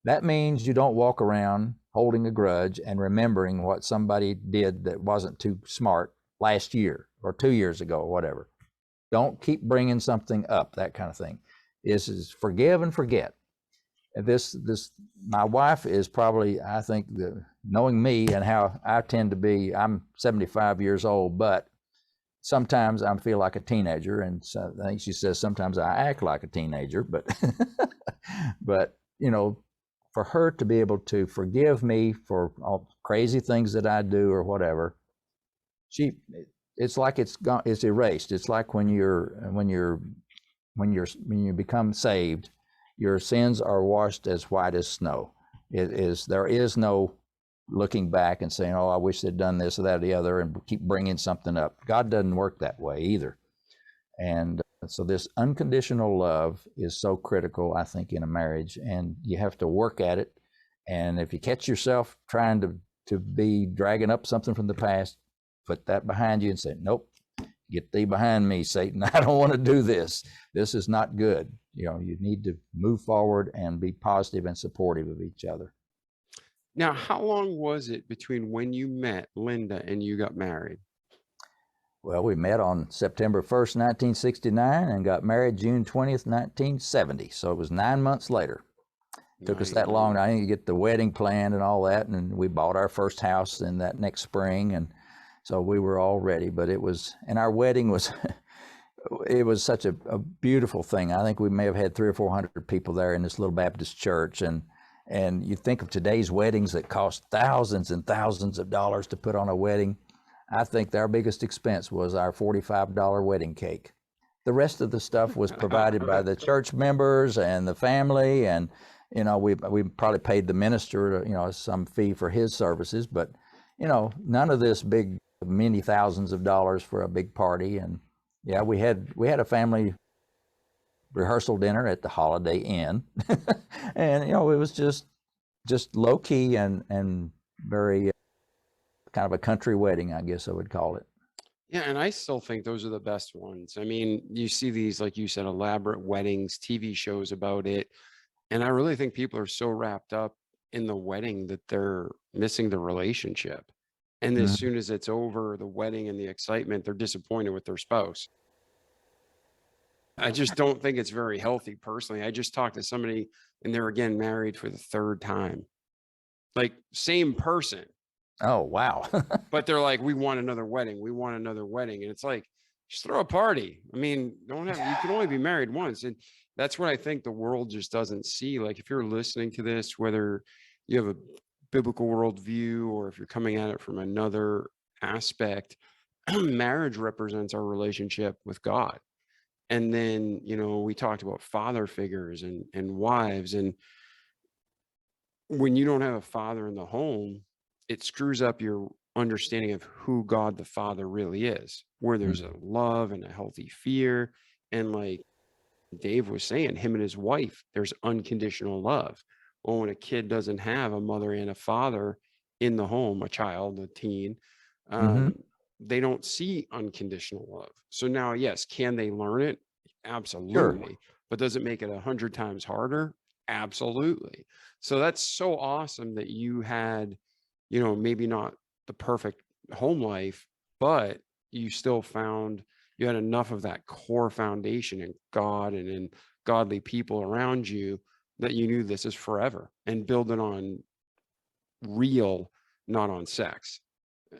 That means you don't walk around holding a grudge and remembering what somebody did that wasn't too smart last year or 2 years ago or whatever. Don't keep bringing something up, that kind of thing. Is forgive and forget. My wife is probably, I think, knowing me and how I tend to be, I'm 75 years old, but sometimes I feel like a teenager, and so I think she says sometimes I act like a teenager, but but for her to be able to forgive me for all crazy things that I do or whatever, it's like it's gone, it's erased. It's like when you become saved, your sins are washed as white as snow. There is no looking back and saying, oh, I wish they'd done this or that or the other, and keep bringing something up. God doesn't work that way either. And so this unconditional love is so critical, I think, in a marriage, and you have to work at it. And if you catch yourself trying to be dragging up something from the past, put that behind you and say, nope, get thee behind me, Satan. I don't want to do this. This is not good. You need to move forward and be positive and supportive of each other. Now, how long was it between when you met Linda and you got married? Well, we met on September 1st, 1969, and got married June 20th, 1970. So it was 9 months later. Took us that long. I didn't get the wedding planned and all that, and we bought our first house in that next spring, and so we were all ready. But and our wedding was, it was such a beautiful thing. I think we may have had 300 or 400 people there in this little Baptist church, and you think of today's weddings that cost thousands and thousands of dollars to put on a wedding. I think our biggest expense was our $45 wedding cake. The rest of the stuff was provided by the church members and the family, and we probably paid the minister some fee for his services, but none of this big many thousands of dollars for a big party. And yeah, we had a family rehearsal dinner at the Holiday Inn, and it was just low key and very kind of a country wedding, I guess I would call it. Yeah, and I still think those are the best ones. I mean, you see these, like you said, elaborate weddings, TV shows about it, and I really think people are so wrapped up in the wedding that they're missing the relationship. And as soon as it's over, the wedding and the excitement, they're disappointed with their spouse. I just don't think it's very healthy personally. I just talked to somebody and they're again married for the third time. Like same person. Oh, wow. But they're like, we want another wedding. We want another wedding. And it's like, just throw a party. I mean, you can only be married once. And that's what I think the world just doesn't see. Like if you're listening to this, whether you have a biblical worldview or if you're coming at it from another aspect, marriage represents our relationship with God. And then, we talked about father figures and wives. And when you don't have a father in the home, it screws up your understanding of who God the Father really is, where there's a love and a healthy fear. And like Dave was saying, him and his wife, there's unconditional love. Well, when a kid doesn't have a mother and a father in the home, a child, a teen, they don't see unconditional love. So now, yes, can they learn it? Absolutely. Sure. But does it make it 100 times harder? Absolutely. So that's so awesome that you had, maybe not the perfect home life, but you still found you had enough of that core foundation in God and in godly people around you that you knew this is forever and building on real, not on sex.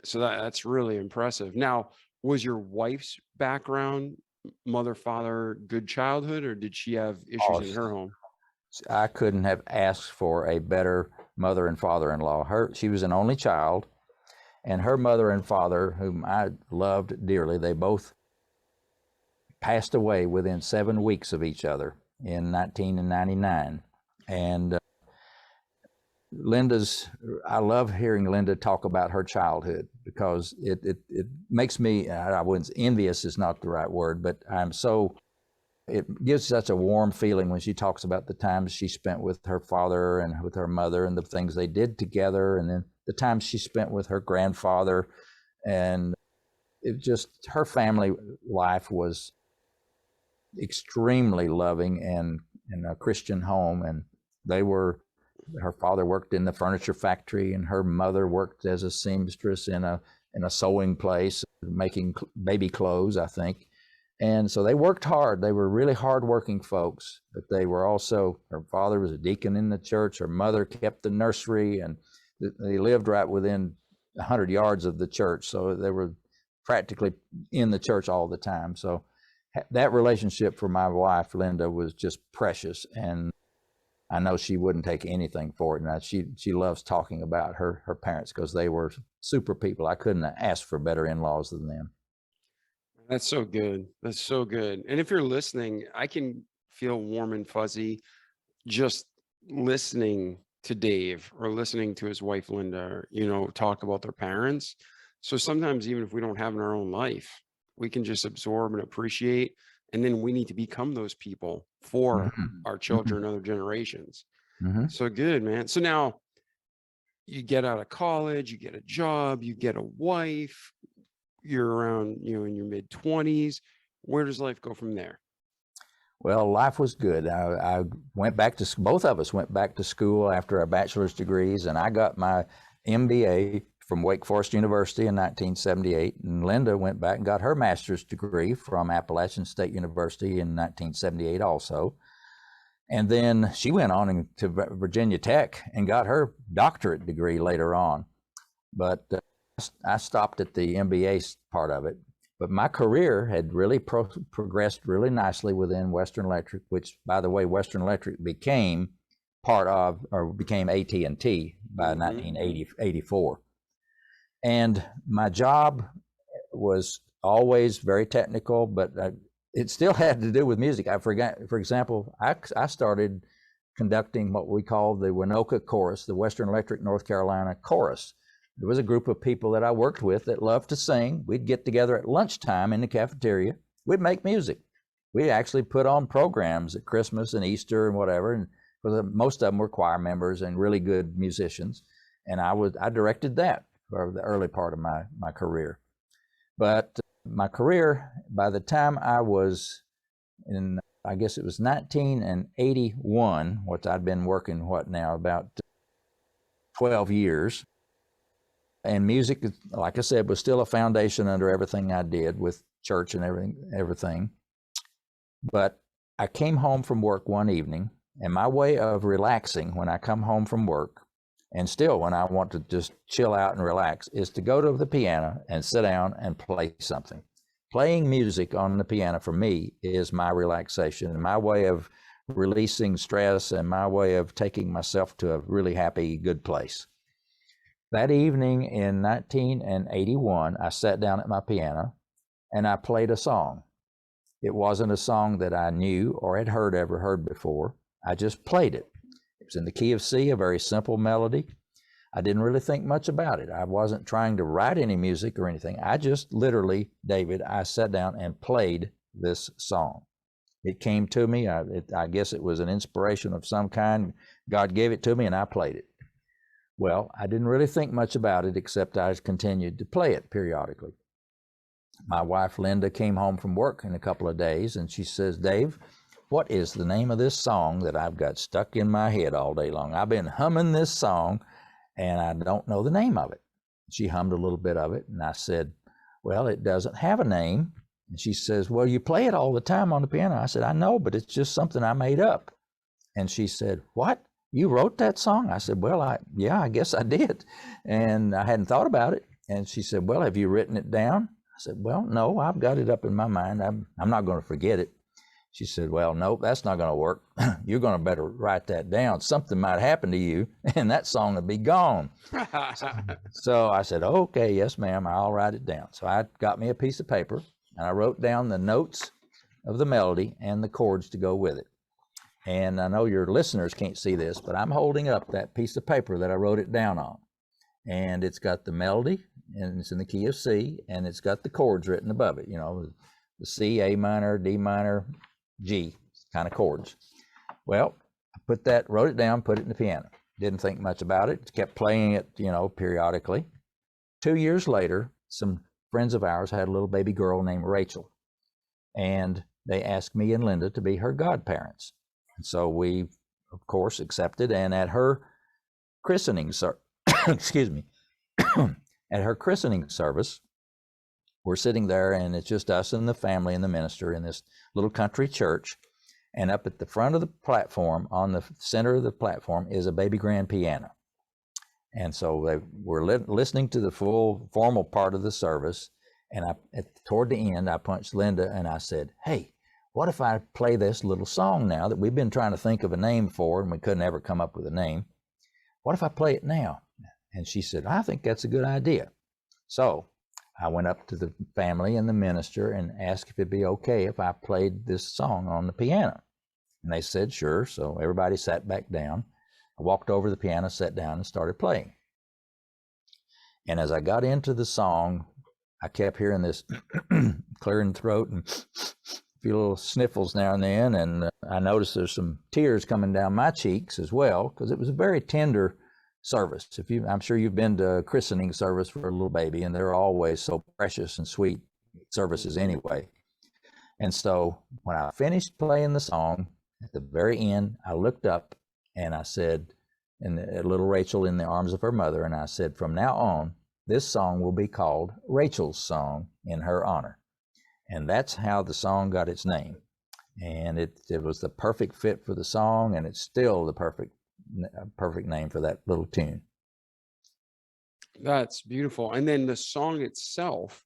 So that's really impressive. Now, was your wife's background, mother, father, good childhood, or did she have issues in her home? I couldn't have asked for a better mother and father-in-law. She was an only child, and her mother and father, whom I loved dearly, they both passed away within 7 weeks of each other in 1999. And I love hearing Linda talk about her childhood because it makes me, I wouldn't, envious is not the right word, but it gives such a warm feeling when she talks about the times she spent with her father and with her mother and the things they did together, and then the times she spent with her grandfather. And her family life was extremely loving and in a Christian home. And her father worked in the furniture factory and her mother worked as a seamstress in a sewing place, making baby clothes, I think. And so they worked hard. They were really hardworking folks, but they were also, her father was a deacon in the church. Her mother kept the nursery, and they lived right within 100 yards of the church. So they were practically in the church all the time. So that relationship for my wife, Linda, was just precious. And I know she wouldn't take anything for it. And she loves talking about her parents because they were super people. I couldn't ask for better in-laws than them. That's so good. That's so good. And if you're listening, I can feel warm and fuzzy just listening to Dave or listening to his wife, Linda, talk about their parents. So sometimes even if we don't have in our own life, we can just absorb and appreciate. And then we need to become those people for our children and other generations. So good, man. So now you get out of college, you get a job, you get a wife, you're around, in your mid-20s. Where does life go from there? Well, life was good. I went back to, both of us went back to school after our bachelor's degrees, and I got my MBA from Wake Forest University in 1978, and Linda went back and got her master's degree from Appalachian State University in 1978 also. And then she went on to Virginia Tech and got her doctorate degree later on. But I stopped at the MBA part of it. But my career had really progressed really nicely within Western Electric, which, by the way, Western Electric became became AT&T by 1984. And my job was always very technical, but it still had to do with music. I forgot, for example, I started conducting what we call the Winoka Chorus, the Western Electric North Carolina Chorus. There was a group of people that I worked with that loved to sing. We'd get together at lunchtime in the cafeteria. We'd make music. We actually put on programs at Christmas and Easter and whatever. And most of them were choir members and really good musicians. And I directed that for the early part of my career. But my career, by the time I was in, I guess it was 1981, which I'd been working, about 12 years. And music, like I said, was still a foundation under everything I did with church and everything. But I came home from work one evening, and my way of relaxing when I come home from work, and still when I want to just chill out and relax, is to go to the piano and sit down and play something. Playing music on the piano for me is my relaxation and my way of releasing stress and my way of taking myself to a really happy, good place. That evening in 1981, I sat down at my piano and I played a song. It wasn't a song that I knew or had ever heard before. I just played it. It was in the key of C, a very simple melody. I didn't really think much about it. I wasn't trying to write any music or anything. I just literally, David, I sat down and played this song. It came to me. I guess it was an inspiration of some kind. God gave it to me and I played it. Well, I didn't really think much about it, except I continued to play it periodically. My wife, Linda, came home from work in a couple of days, and she says, Dave, what is the name of this song that I've got stuck in my head all day long? I've been humming this song, and I don't know the name of it. She hummed a little bit of it, and I said, well, it doesn't have a name. And she says, well, you play it all the time on the piano. I said, I know, but it's just something I made up. And she said, what? You wrote that song? I said, well, yeah, I guess I did. And I hadn't thought about it. And she said, well, have you written it down? I said, well, no, I've got it up in my mind. I'm not going to forget it. She said, well, no, that's not going to work. You're going to better write that down. Something might happen to you and that song will be gone. So I said, okay, yes, ma'am, I'll write it down. So I got me a piece of paper and I wrote down the notes of the melody and the chords to go with it. And I know your listeners can't see this, but I'm holding up that piece of paper that I wrote it down on. And it's got the melody, and it's in the key of C, and it's got the chords written above it, the C, A minor, D minor, G kind of chords. Well, I wrote it down, put it in the piano. Didn't think much about it, kept playing it, periodically. 2 years later, some friends of ours had a little baby girl named Rachel, and they asked me and Linda to be her godparents. So we, of course, accepted, and at her christening, excuse me, at her christening service, we're sitting there, and it's just us and the family and the minister in this little country church. And up at the front of the platform, on the center of the platform, is a baby grand piano. And so they were listening to the full formal part of the service, And toward the end, I punched Linda and I said, hey, what if I play this little song now that we've been trying to think of a name for and we couldn't ever come up with a name? What if I play it now? And she said, I think that's a good idea. So I went up to the family and the minister and asked if it'd be okay if I played this song on the piano. And they said, sure. So everybody sat back down. I walked over to the piano, sat down, and started playing. And as I got into the song, I kept hearing this clearing throat and a few little sniffles now and then. And I noticed there's some tears coming down my cheeks as well, because it was a very tender service. I'm sure you've been to a christening service for a little baby, and they're always so precious and sweet services anyway. And so when I finished playing the song, at the very end, I looked up and I said, and little Rachel in the arms of her mother, and I said, from now on, this song will be called Rachel's Song in her honor. And that's how the song got its name. And it was the perfect fit for the song, and it's still the perfect name for that little tune. That's beautiful. And then the song itself,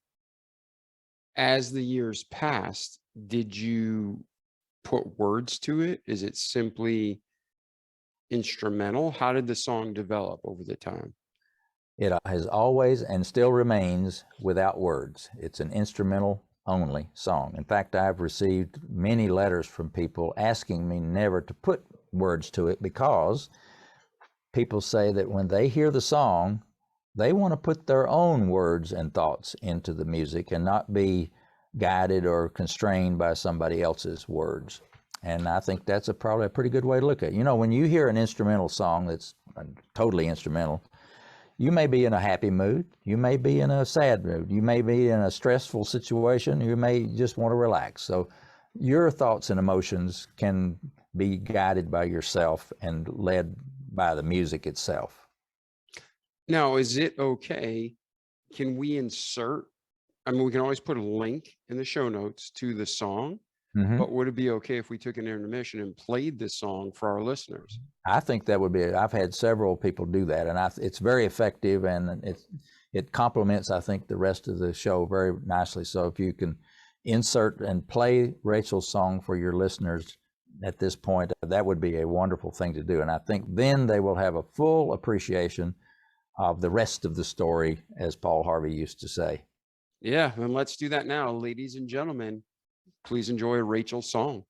as the years passed, did you put words to it? Is it simply instrumental? How did the song develop over the time? It has always and still remains without words. It's an instrumental only song. In fact, I've received many letters from people asking me never to put words to it, because people say that when they hear the song, they want to put their own words and thoughts into the music and not be guided or constrained by somebody else's words. And I think that's probably a pretty good way to look at it. You know, when you hear an instrumental song that's totally instrumental, you may be in a happy mood, you may be in a sad mood, you may be in a stressful situation, you may just want to relax. So your thoughts and emotions can be guided by yourself and led by the music itself. Now, is it okay? Can we insert, I mean, we can always put a link in the show notes to the song, but would it be okay if we took an intermission and played this song for our listeners? I think that would be, I've had several people do that, and it's very effective, and it complements, I think, the rest of the show very nicely. So if you can insert and play Rachel's song for your listeners at this point, that would be a wonderful thing to do. And I think then they will have a full appreciation of the rest of the story, as Paul Harvey used to say. Yeah, and let's do that now. Ladies and gentlemen, please enjoy Rachel's song.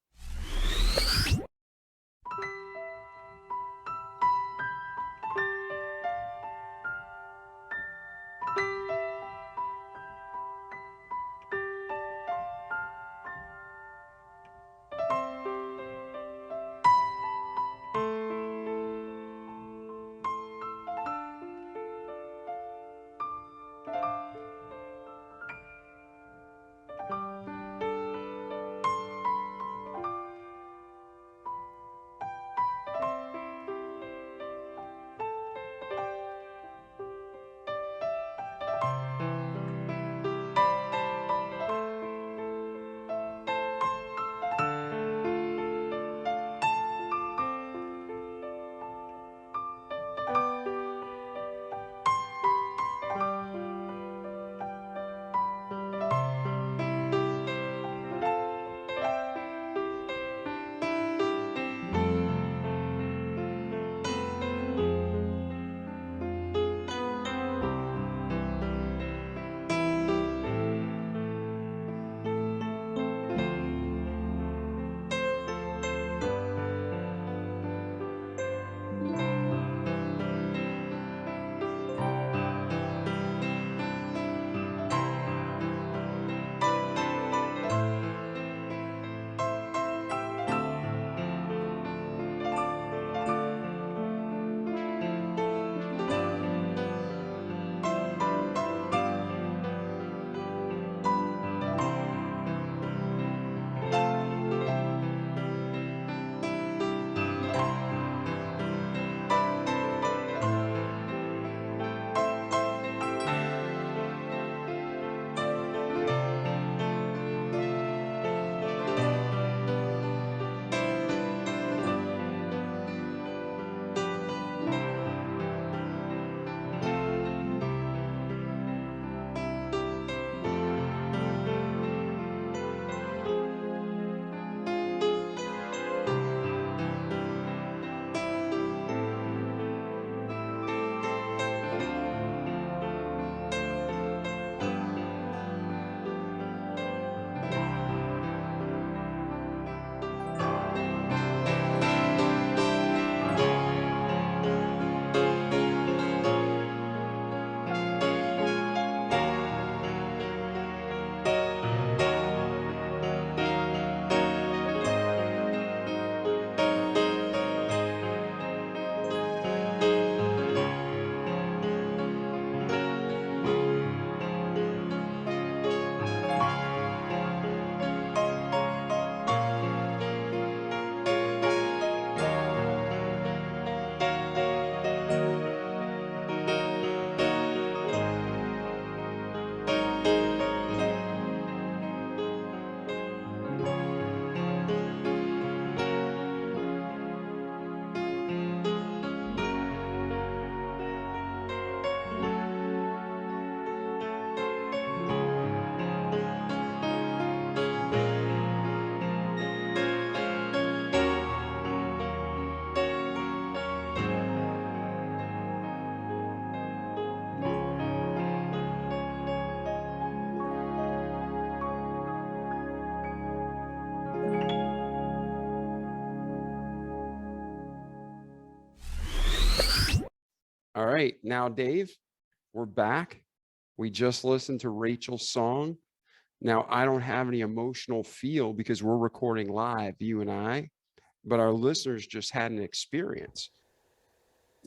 All right. Now, Dave, we're back. We just listened to Rachel's song. Now, I don't have any emotional feel because we're recording live, you and I, but our listeners just had an experience.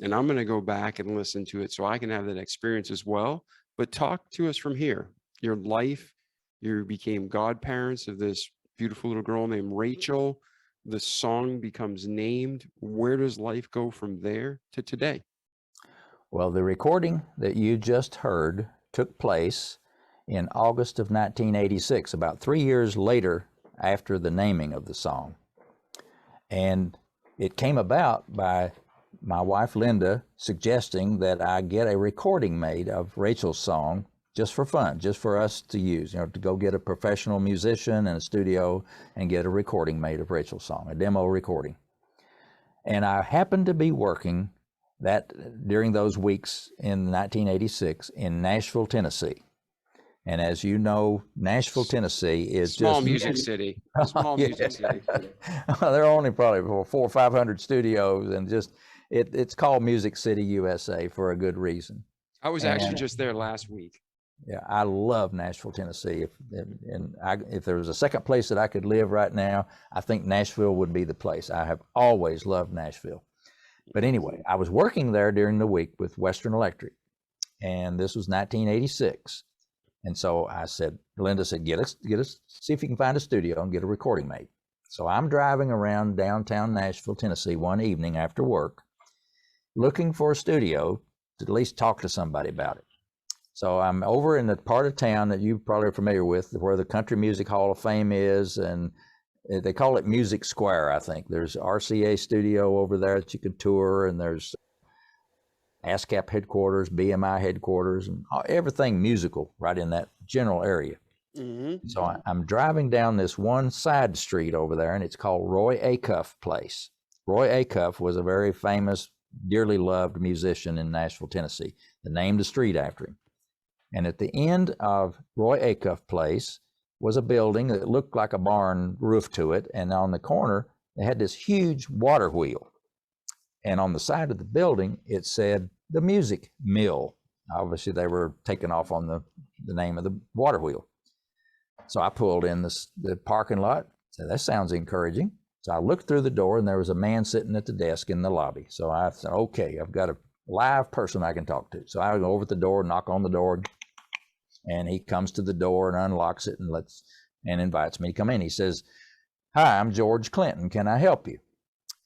And I'm going to go back and listen to it so I can have that experience as well. But talk to us from here. Your life, you became godparents of this beautiful little girl named Rachel. The song becomes named. Where does life go from there to today? Well, the recording that you just heard took place in August of 1986, about 3 years later after the naming of the song. And it came about by my wife Linda suggesting that I get a recording made of Rachel's song just for fun, just for us to use, to go get a professional musician in a studio and get a recording made of Rachel's song, a demo recording. And I happened to be working during those weeks in 1986 in Nashville, Tennessee. And as you know, Nashville, Tennessee is small music city. Small music city. There are only probably 400 or 500 studios, and it's called Music City, USA, for a good reason. I was actually just there last week. Yeah, I love Nashville, Tennessee. If there was a second place that I could live right now, I think Nashville would be the place. I have always loved Nashville. But anyway, I was working there during the week with Western Electric, and this was 1986. And so Linda said, get us, see if you can find a studio and get a recording made. So I'm driving around downtown Nashville, Tennessee one evening after work, looking for a studio to at least talk to somebody about it. So I'm over in the part of town that you probably are familiar with, where the Country Music Hall of Fame is, and they call it Music Square, I think. There's RCA studio over there that you can tour, and there's ASCAP headquarters, BMI headquarters, and everything musical right in that general area. Mm-hmm. So I'm driving down this one side street over there, and it's called Roy Acuff Place. Roy Acuff was a very famous, dearly loved musician in Nashville, Tennessee. They named the street after him. And at the end of Roy Acuff Place was a building that looked like a barn roof to it, and on the corner, they had this huge water wheel. And on the side of the building, it said the Music Mill. Obviously, they were taking off on the name of the water wheel. So I pulled in the parking lot, said, that sounds encouraging. So I looked through the door, and there was a man sitting at the desk in the lobby. So I said, okay, I've got a live person I can talk to. So I go over to the door, knock on the door, and he comes to the door and unlocks it and invites me to come in. He says, hi, I'm George Clinton. Can I help you?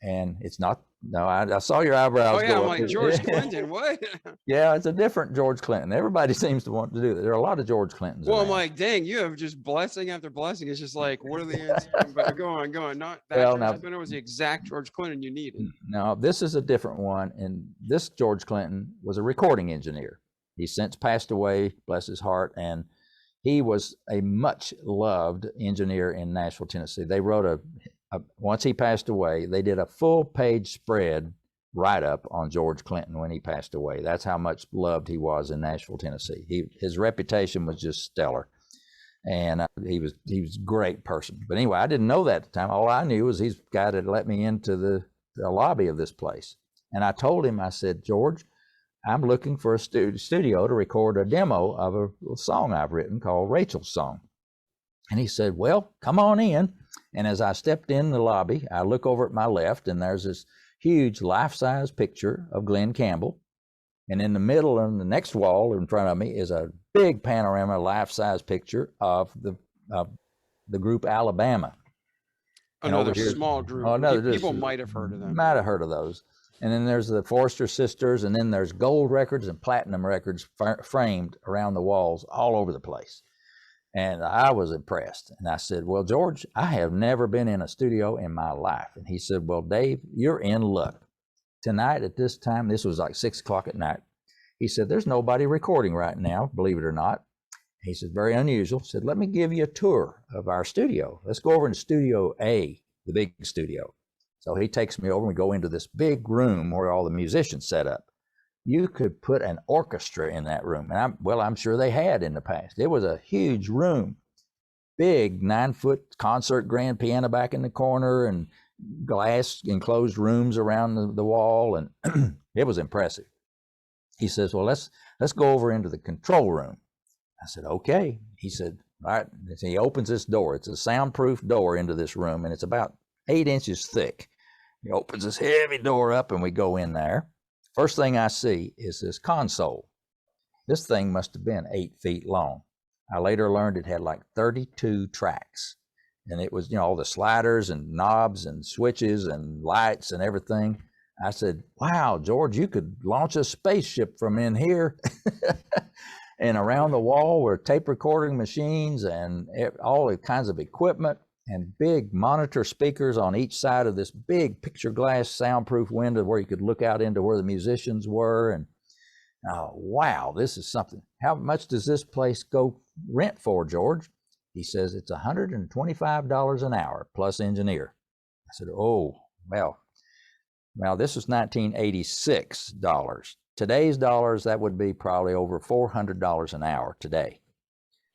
And it's not, no, I saw your eyebrows. Oh yeah, I'm like, George Clinton, what? Yeah, it's a different George Clinton. Everybody seems to want to do that. There are a lot of George Clintons. Well, around. I'm like, dang, you have just blessing after blessing. It's just like, what are the answers? But go on. Not that George Clinton was the exact George Clinton you needed. No, this is a different one. And this George Clinton was a recording engineer. He's since passed away, bless his heart. And he was a much loved engineer in Nashville, Tennessee. They wrote once he passed away, they did a full page spread write-up on George Clinton when he passed away. That's how much loved he was in Nashville, Tennessee. His reputation was just stellar, and he was a great person. But anyway, I didn't know that at the time. All I knew was he's the guy that let me into the lobby of this place. And I told him, I said, George, I'm looking for a studio to record a demo of a song I've written called Rachel's Song. And he said, well, come on in. And as I stepped in the lobby, I look over at my left, and there's this huge life-size picture of Glenn Campbell. And in the middle, on the next wall in front of me, is a big panorama life-size picture of the group Alabama. Another small group. Oh, no, people might have heard of them. Might have heard of those. And then there's the Forrester Sisters, and then there's gold records and platinum records framed around the walls all over the place. And I was impressed. And I said, well, George, I have never been in a studio in my life. And he said, well, Dave, you're in luck. Tonight at this time, this was like 6 o'clock at night. He said, there's nobody recording right now, believe it or not. He said, very unusual. He said, let me give you a tour of our studio. Let's go over in Studio A, the big studio. So he takes me over and we go into this big room where all the musicians set up. You could put an orchestra in that room. And I'm sure they had in the past. It was a huge room, big 9-foot concert grand piano back in the corner and glass enclosed rooms around the wall. And it was impressive. He says, well, let's go over into the control room. I said, okay. He said, all right. So he opens this door. It's a soundproof door into this room, and it's about 8 inches thick. He opens this heavy door up, and we go in there. First thing I see is this console. This thing must have been 8 feet long. I later learned it had like 32 tracks, and it was, all the sliders and knobs and switches and lights and everything. I said, wow, George, you could launch a spaceship from in here. And around the wall were tape recording machines and all kinds of equipment and big monitor speakers on each side of this big picture glass soundproof window where you could look out into where the musicians were. And oh, wow, this is something. How much does this place go rent for, George? He says, it's $125 an hour plus engineer. I said, oh, well, this was 1986 dollars. Today's dollars, that would be probably over $400 an hour today.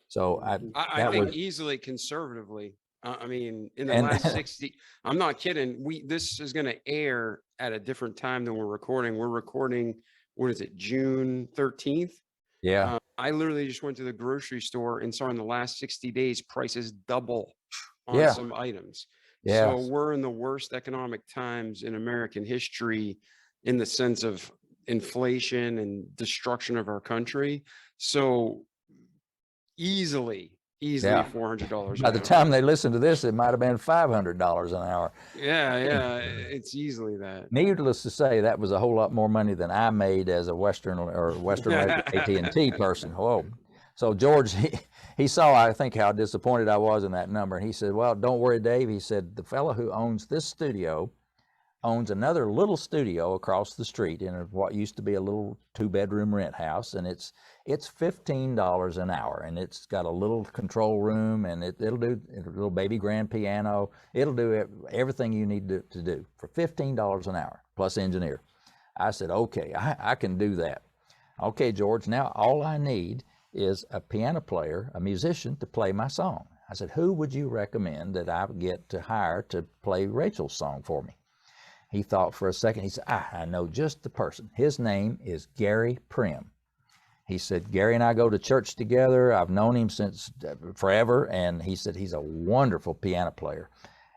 So I think easily conservatively. I mean, in the last 60, I'm not kidding. This is going to air at a different time than we're recording. We're recording, what is it, June 13th? Yeah. I literally just went to the grocery store and saw in the last 60 days prices double on some items. Yeah. So we're in the worst economic times in American history in the sense of inflation and destruction of our country. So easily $400. By the time they listen to this, it might have been $500 an hour. Yeah, it's easily that. Needless to say, that was a whole lot more money than I made as a Western AT&T person. Whoa. So George, he saw, I think, how disappointed I was in that number. And he said, well, don't worry, Dave. He said, the fellow who owns this studio owns another little studio across the street in what used to be a little 2-bedroom rent house, and it's $15 an hour, and it's got a little control room, and it'll do a little baby grand piano. It'll do everything you need to do for $15 an hour plus engineer. I said, okay, I can do that. Okay, George, now all I need is a piano player, a musician to play my song. I said, who would you recommend that I get to hire to play Rachel's song for me? He thought for a second. He said, I know just the person. His name is Gary Prim. He said, Gary and I go to church together. I've known him since forever. And he said, he's a wonderful piano player.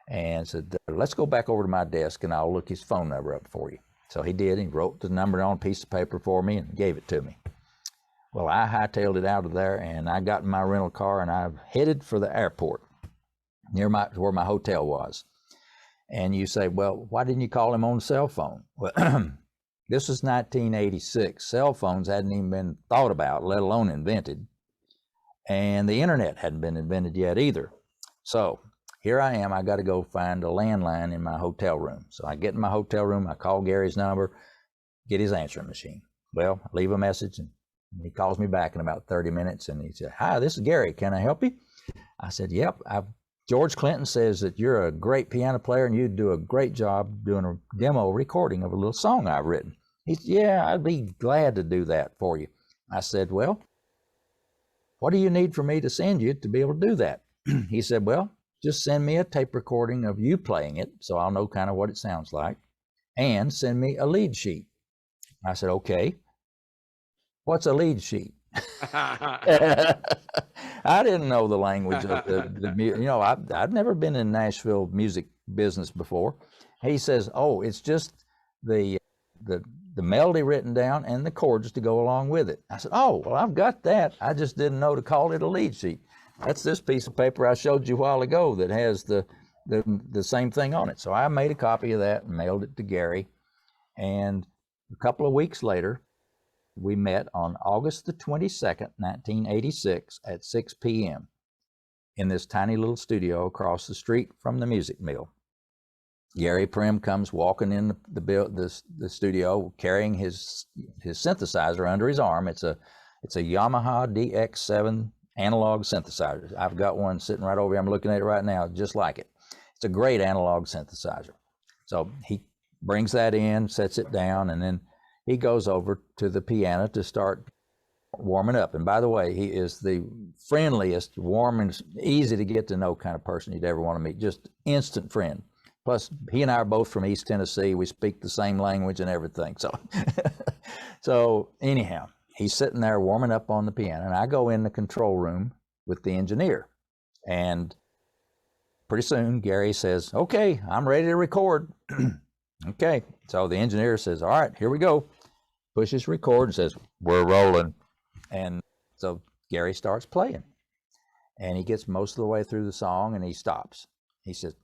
And said, let's go back over to my desk and I'll look his phone number up for you. So he did. He wrote the number on a piece of paper for me and gave it to me. Well, I hightailed it out of there, and I got in my rental car and I headed for the airport near where my hotel was. And you say, well, why didn't you call him on the cell phone? Well, this was 1986. Cell phones hadn't even been thought about, let alone invented. And the internet hadn't been invented yet either. So here I am. I got to go find a landline in my hotel room. So I get in my hotel room. I call Gary's number, get his answering machine. Well, I leave a message, and he calls me back in about 30 minutes. And he said, hi, this is Gary. Can I help you? I said, yep. George Clinton says that you're a great piano player and you'd do a great job doing a demo recording of a little song I've written. He said, yeah, I'd be glad to do that for you. I said, well, what do you need for me to send you to be able to do that? He said, well, just send me a tape recording of you playing it so I'll know kind of what it sounds like, and send me a lead sheet. I said, okay. What's a lead sheet? I didn't know the language of I've never been in Nashville music business before. He says, oh, it's just the melody written down and the chords to go along with it. I said, oh, well, I've got that. I just didn't know to call it a lead sheet. That's this piece of paper I showed you a while ago that has the same thing on it. So I made a copy of that and mailed it to Gary. And a couple of weeks later, we met on August the 22nd, 1986 at 6 p.m. in this tiny little studio across the street from the music mill. Gary Prim comes walking in the studio carrying his synthesizer under his arm. It's a Yamaha DX7 analog synthesizer. I've got one sitting right over here. I'm looking at it right now, just like it. It's a great analog synthesizer. So he brings that in, sets it down, and then he goes over to the piano to start warming up. And by the way, he is the friendliest, warmest, easy to get to know kind of person you'd ever want to meet. Just instant friend. Plus, he and I are both from East Tennessee. We speak the same language and everything. So So anyhow, he's sitting there warming up on the piano, and I go in the control room with the engineer. And pretty soon, Gary says, okay, I'm ready to record. Okay, so the engineer says, all right, here we go. Pushes record and says, we're rolling. And so Gary starts playing. And he gets most of the way through the song, and he stops. He says,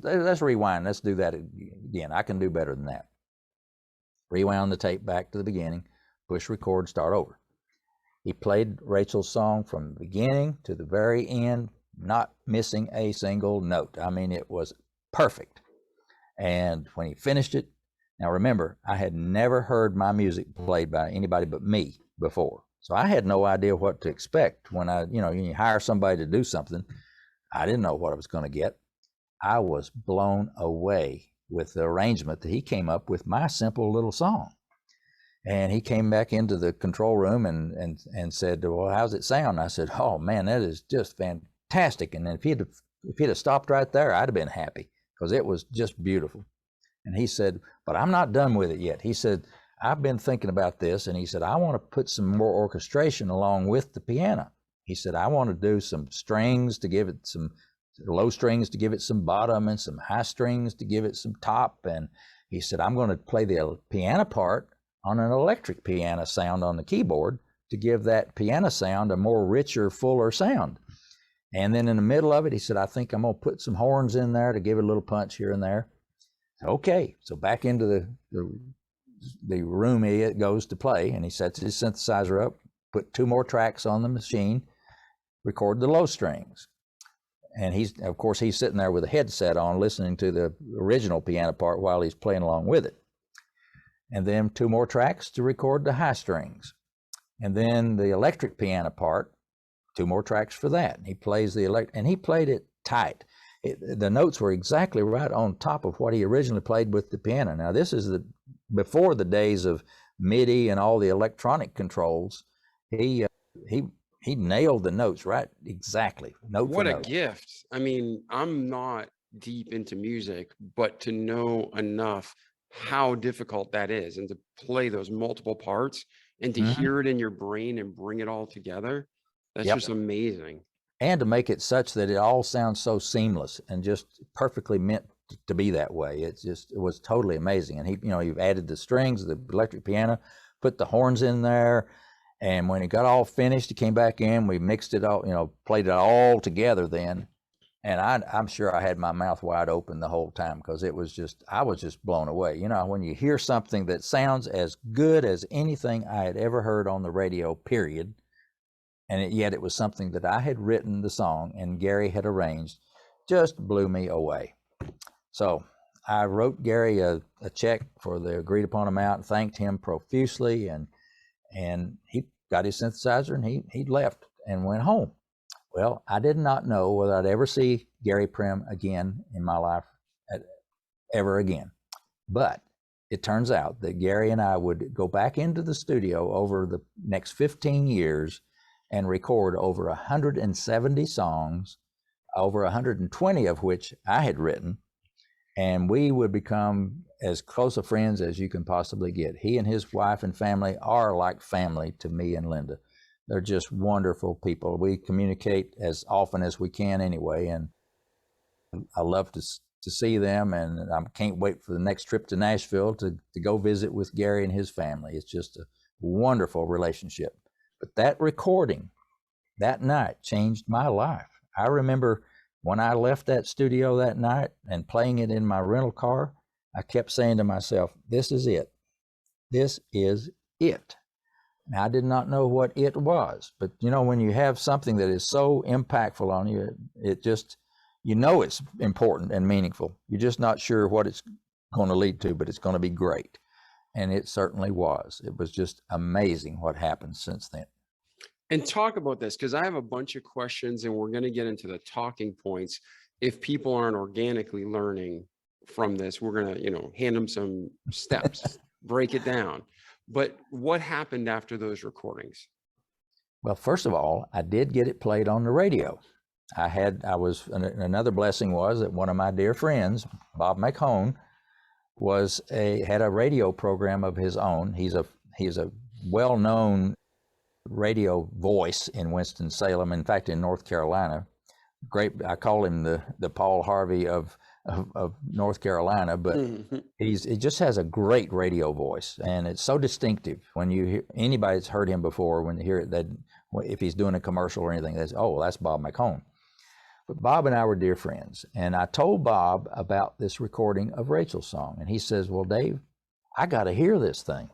let's rewind. Let's do that again. I can do better than that. Rewound the tape back to the beginning, push record, start over. He played Rachel's song from the beginning to the very end, not missing a single note. I mean, it was perfect. And when he finished it, now remember, I had never heard my music played by anybody but me before. So I had no idea what to expect when you hire somebody to do something. I didn't know what I was going to get. I was blown away with the arrangement that he came up with my simple little song. And he came back into the control room and said, well, how's it sound? I said, oh man, that is just fantastic. And then if he'd have stopped right there, I'd have been happy, because it was just beautiful. And he said, but I'm not done with it yet. He said, I've been thinking about this. And he said, I want to put some more orchestration along with the piano. He said, I want to do some strings to give it some low strings to give it some bottom, and some high strings to give it some top. And he said, I'm going to play the piano part on an electric piano sound on the keyboard to give that piano sound a more richer, fuller sound. And then in the middle of it, he said, I think I'm going to put some horns in there to give it a little punch here and there. Okay, so back into the room he goes to play, and he sets his synthesizer up, put 2 more tracks on the machine, record the low strings. And he's sitting there with a headset on, listening to the original piano part while he's playing along with it. And then 2 more tracks to record the high strings. And then the electric piano part, 2 more tracks for that. And he plays and he played it tight. The notes were exactly right on top of what he originally played with the piano. Now, this is before the days of MIDI and all the electronic controls. He nailed the notes right exactly. Note What for a note. gift. I mean, I'm not deep into music, but to know enough how difficult that is, and to play those multiple parts and to hear it in your brain and bring it all together, that's Yep. just amazing. And to make it such that it all sounds so seamless and just perfectly meant to be that way. It was totally amazing. And he added the strings, the electric piano, put the horns in there. And when it got all finished, he came back in, we mixed it all, played it all together then. And I'm sure I had my mouth wide open the whole time, because I was just blown away. When you hear something that sounds as good as anything I had ever heard on the radio, period, and yet it was something that I had written the song and Gary had arranged, just blew me away. So I wrote Gary a check for the agreed upon amount, thanked him profusely, and he got his synthesizer and he left and went home. Well, I did not know whether I'd ever see Gary Prim again in my life, ever again. But it turns out that Gary and I would go back into the studio over the next 15 years and record over 170 songs, over 120 of which I had written, and we would become as close of friends as you can possibly get. He and his wife and family are like family to me and Linda. They're just wonderful people. We communicate as often as we can anyway, and I love to see them, and I can't wait for the next trip to Nashville to go visit with Gary and his family. It's just a wonderful relationship. But that recording that night changed my life. I remember when I left that studio that night and playing it in my rental car, I kept saying to myself, this is it. This is it. And I did not know what it was. But, when you have something that is so impactful on you, it just, it's important and meaningful. You're just not sure what it's going to lead to, but it's going to be great. And it certainly was. It was just amazing what happened since then. And talk about this, because I have a bunch of questions, and we're going to get into the talking points. If people aren't organically learning from this, we're going to, hand them some steps, break it down. But what happened after those recordings? Well, first of all, I did get it played on the radio. Another blessing was that one of my dear friends, Bob McHone, had a radio program of his own. he is a well-known radio voice in Winston-Salem, in fact, in North Carolina. Great, I call him the Paul Harvey of North Carolina, but he just has a great radio voice, and it's so distinctive. When you hear, anybody that's heard him before, when you hear it, that if he's doing a commercial or anything, they say, oh, that's Bob McComb. But Bob and I were dear friends, and I told Bob about this recording of Rachel's song, and he says, well, Dave, I got to hear this thing.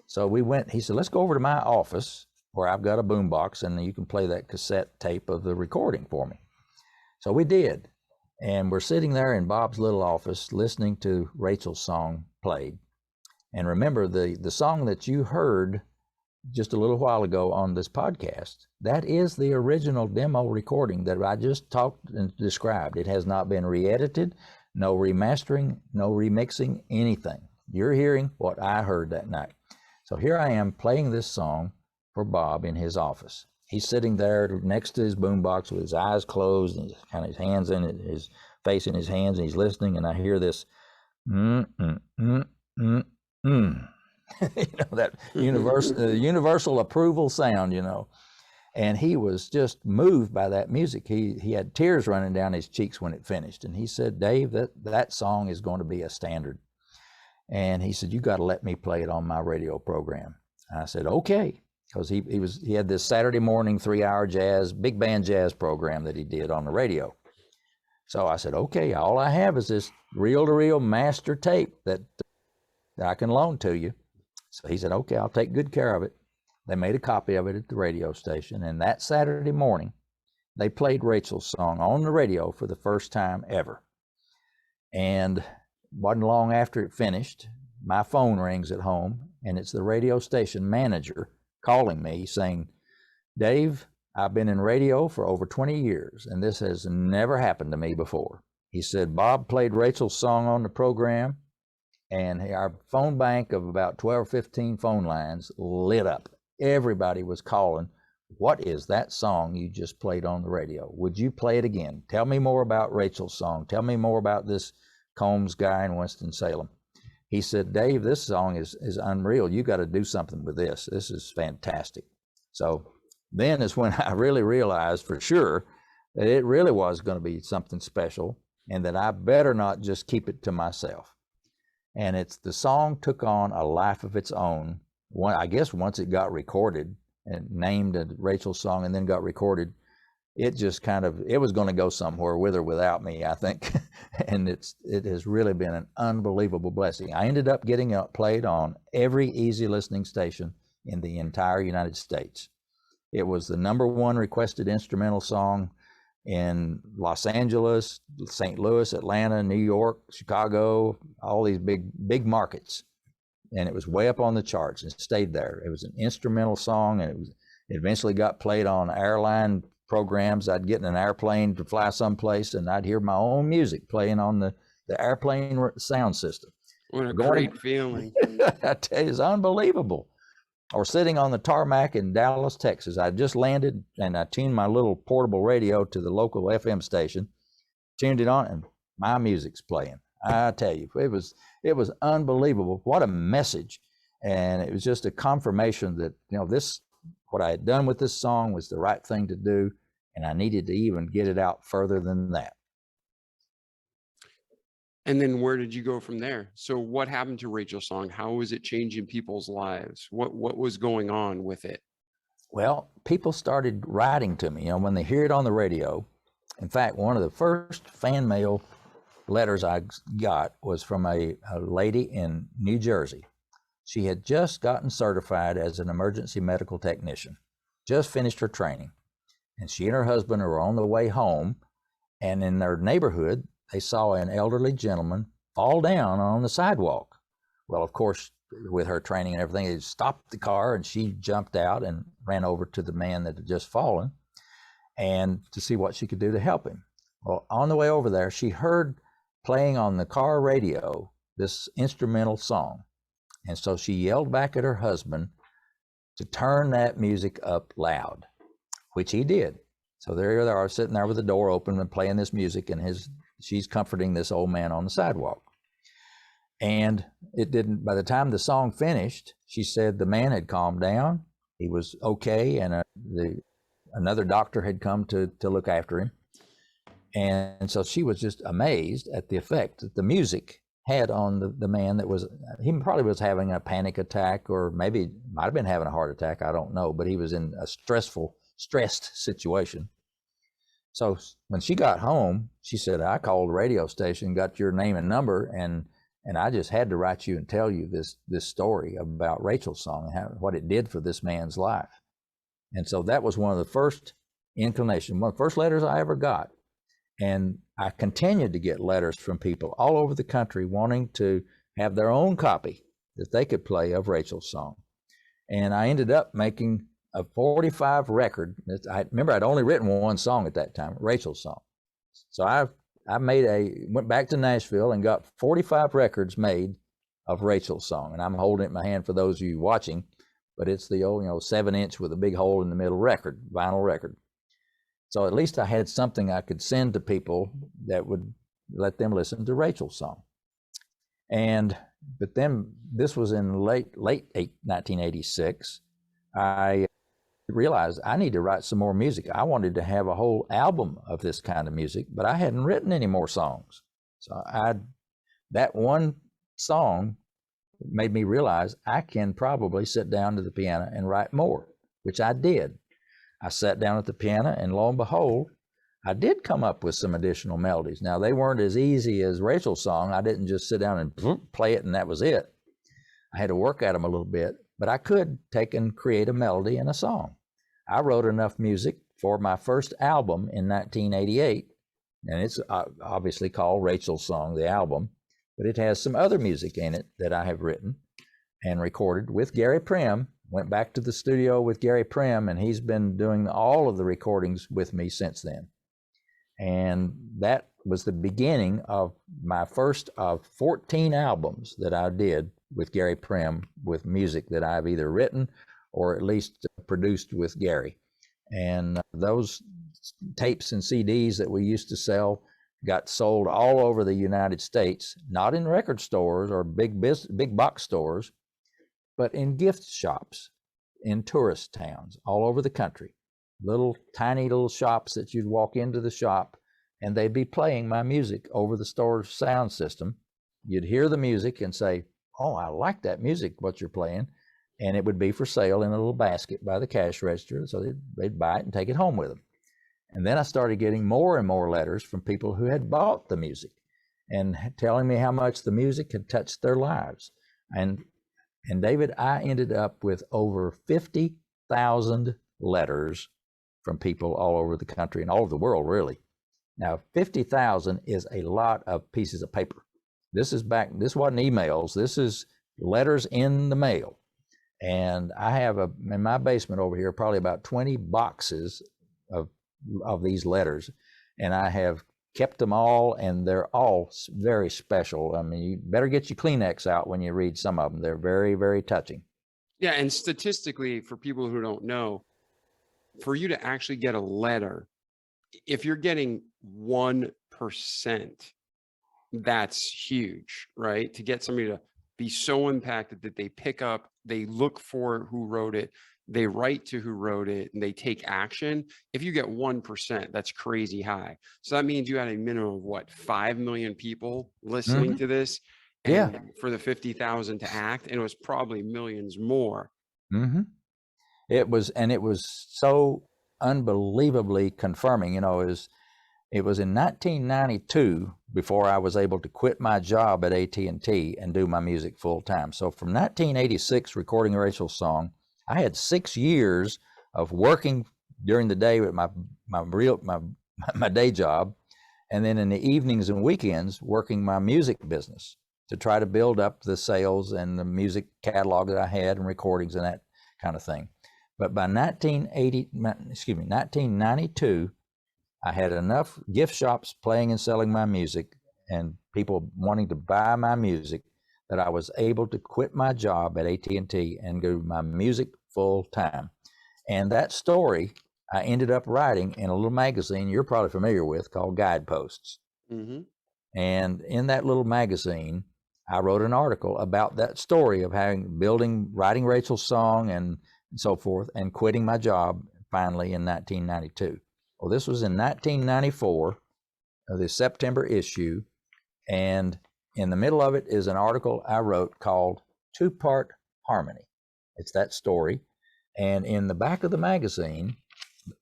So we went, he said, let's go over to my office where I've got a boombox, and you can play that cassette tape of the recording for me. So we did. And we're sitting there in Bob's little office listening to Rachel's song played. And remember, the song that you heard just a little while ago on this podcast, that is the original demo recording that I just talked and described. It has not been re-edited, no remastering, no remixing, anything. You're hearing what I heard that night. So here I am playing this song for Bob in his office. He's sitting there next to his boombox with his eyes closed and his hands in it, his face in his hands, and he's listening. And I hear this, that universal approval sound, And he was just moved by that music. He had tears running down his cheeks when it finished. And he said, Dave, that song is going to be a standard. And he said, you got to let me play it on my radio program. And I said, okay. Because he had this Saturday morning 3-hour jazz, big band jazz program that he did on the radio. So I said, okay, all I have is this reel-to-reel master tape that I can loan to you. So he said, okay, I'll take good care of it. They made a copy of it at the radio station. And that Saturday morning, they played Rachel's song on the radio for the first time ever. And wasn't long after it finished, my phone rings at home, and it's the radio station manager calling me saying, Dave, I've been in radio for over 20 years, and this has never happened to me before. He said, Bob played Rachel's song on the program, and our phone bank of about 12 or 15 phone lines lit up. Everybody was calling, what is that song you just played on the radio? Would you play it again? Tell me more about Rachel's song. Tell me more about this Combs guy in Winston-Salem. He said, Dave, this song is unreal. You got to do something with this. This is fantastic. So then is when I really realized for sure that it really was going to be something special and that I better not just keep it to myself. And the song took on a life of its own. I guess once it got recorded and named a Rachel's song and then got recorded, it just it was going to go somewhere with or without me, I think. And it has really been an unbelievable blessing. I ended up getting it played on every easy listening station in the entire United States. It was the #1 requested instrumental song in Los Angeles, St. Louis, Atlanta, New York, Chicago, all these big markets. And it was way up on the charts and stayed there. It was an instrumental song, and it eventually got played on airline programs. I'd get in an airplane to fly someplace, and I'd hear my own music playing on the airplane sound system. What a great feeling. I tell you, it's unbelievable. Or sitting on the tarmac in Dallas, Texas. I just landed, and I tuned my little portable radio to the local FM station, tuned it on, and my music's playing. I tell you, it was unbelievable. What a message. And it was just a confirmation that, what I had done with this song was the right thing to do, and I needed to even get it out further than that. And then where did you go from there? So what happened to Rachel's song? How was it changing people's lives? What was going on with it? Well, people started writing to me, when they hear it on the radio. In fact, one of the first fan mail letters I got was from a lady in New Jersey. She had just gotten certified as an emergency medical technician, just finished her training. And she and her husband were on the way home, and in their neighborhood, they saw an elderly gentleman fall down on the sidewalk. Well, of course, with her training and everything, they stopped the car, and she jumped out and ran over to the man that had just fallen and to see what she could do to help him. Well, on the way over there, she heard playing on the car radio this instrumental song. And so she yelled back at her husband to turn that music up loud, which he did. So there they are, sitting there with the door open and playing this music, and she's comforting this old man on the sidewalk. And it didn't, by the time the song finished, she said the man had calmed down. He was okay. And another doctor had come to look after him. And so she was just amazed at the effect that the music had on the man that was, he probably was having a panic attack, or maybe might have been having a heart attack. I don't know, but he was in a stressed situation. So when she got home, she said, I called the radio station, got your name and number, and I just had to write you and tell you this story about Rachel's song and what it did for this man's life. And so that was one of the first inclinations, one of the first letters I ever got. And I continued to get letters from people all over the country wanting to have their own copy that they could play of Rachel's song. And I ended up making a 45 record. I remember I'd only written one song at that time, Rachel's song. So I went back to Nashville and got 45 records made of Rachel's song. And I'm holding it in my hand for those of you watching, but it's the old, 7-inch with a big hole in the middle record, vinyl record. So at least I had something I could send to people that would let them listen to Rachel's song. But then this was in late 1986. I realized I need to write some more music. I wanted to have a whole album of this kind of music, but I hadn't written any more songs. So that one song made me realize I can probably sit down to the piano and write more, which I did. I sat down at the piano, and lo and behold, I did come up with some additional melodies. Now, they weren't as easy as Rachel's song. I didn't just sit down and play it and that was it. I had to work at them a little bit, but I could take and create a melody and a song. I wrote enough music for my first album in 1988, and it's obviously called Rachel's Song, the album, but it has some other music in it that I have written and recorded with Gary Prim. Went back to the studio with Gary Prim, and he's been doing all of the recordings with me since then. And that was the beginning of my first of 14 albums that I did with Gary Prim, with music that I've either written or at least produced with Gary. And those tapes and CDs that we used to sell got sold all over the United States, not in record stores or big box stores, but in gift shops, in tourist towns all over the country. Tiny little shops that you'd walk into the shop and they'd be playing my music over the store's sound system. You'd hear the music and say, oh, I like that music, what you're playing. And it would be for sale in a little basket by the cash register. So they'd buy it and take it home with them. And then I started getting more and more letters from people who had bought the music and telling me how much the music had touched their lives. And David, I ended up with over 50,000 letters from people all over the country and all over the world, really. Now, 50,000 is a lot of pieces of paper. This wasn't emails. This is letters in the mail. And I have in my basement over here, probably about 20 boxes of these letters. And I have kept them all, and they're all very special. I mean, you better get your Kleenex out when you read some of them. They're very, very touching. Yeah, and statistically, for people who don't know, for you to actually get a letter, if you're getting 1%, that's huge, right? To get somebody to be so impacted that they pick up, they look for who wrote it, they write to who wrote it, and they take action. If you get 1%, that's crazy high. So that means you had a minimum of 5 million people listening to this, and for the 50,000 to act, and it was probably millions more. It was so unbelievably confirming. It was in 1992 before I was able to quit my job at AT&T and do my music full time. So from 1986, recording Rachel's song, I had 6 years of working during the day with my day job, and then in the evenings and weekends working my music business to try to build up the sales and the music catalog that I had and recordings and that kind of thing. But by 1992, I had enough gift shops playing and selling my music and people wanting to buy my music that I was able to quit my job at AT&T and do my music full time. And that story I ended up writing in a little magazine you're probably familiar with called Guideposts. And in that little magazine, I wrote an article about that story of writing Rachel's song and so forth, and quitting my job finally in 1992. Well, this was in 1994, the September issue, and in the middle of it is an article I wrote called Two-Part Harmony. It's that story. And in the back of the magazine,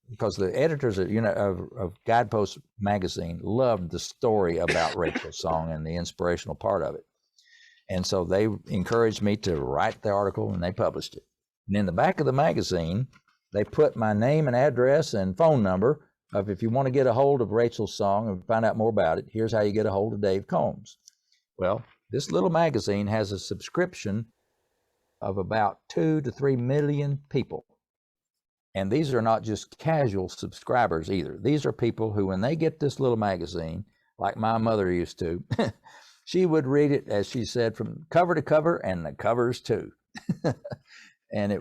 because the editors of Guidepost magazine loved the story about Rachel's song and the inspirational part of it. And so they encouraged me to write the article, and they published it. And in the back of the magazine, they put my name and address and phone number of, if you want to get a hold of Rachel's song and find out more about it, here's how you get a hold of Dave Combs. Well, this little magazine has a subscription of about 2 to 3 million people. And these are not just casual subscribers either. These are people who, when they get this little magazine, like my mother used to, she would read it, as she said, from cover to cover, and the covers too. And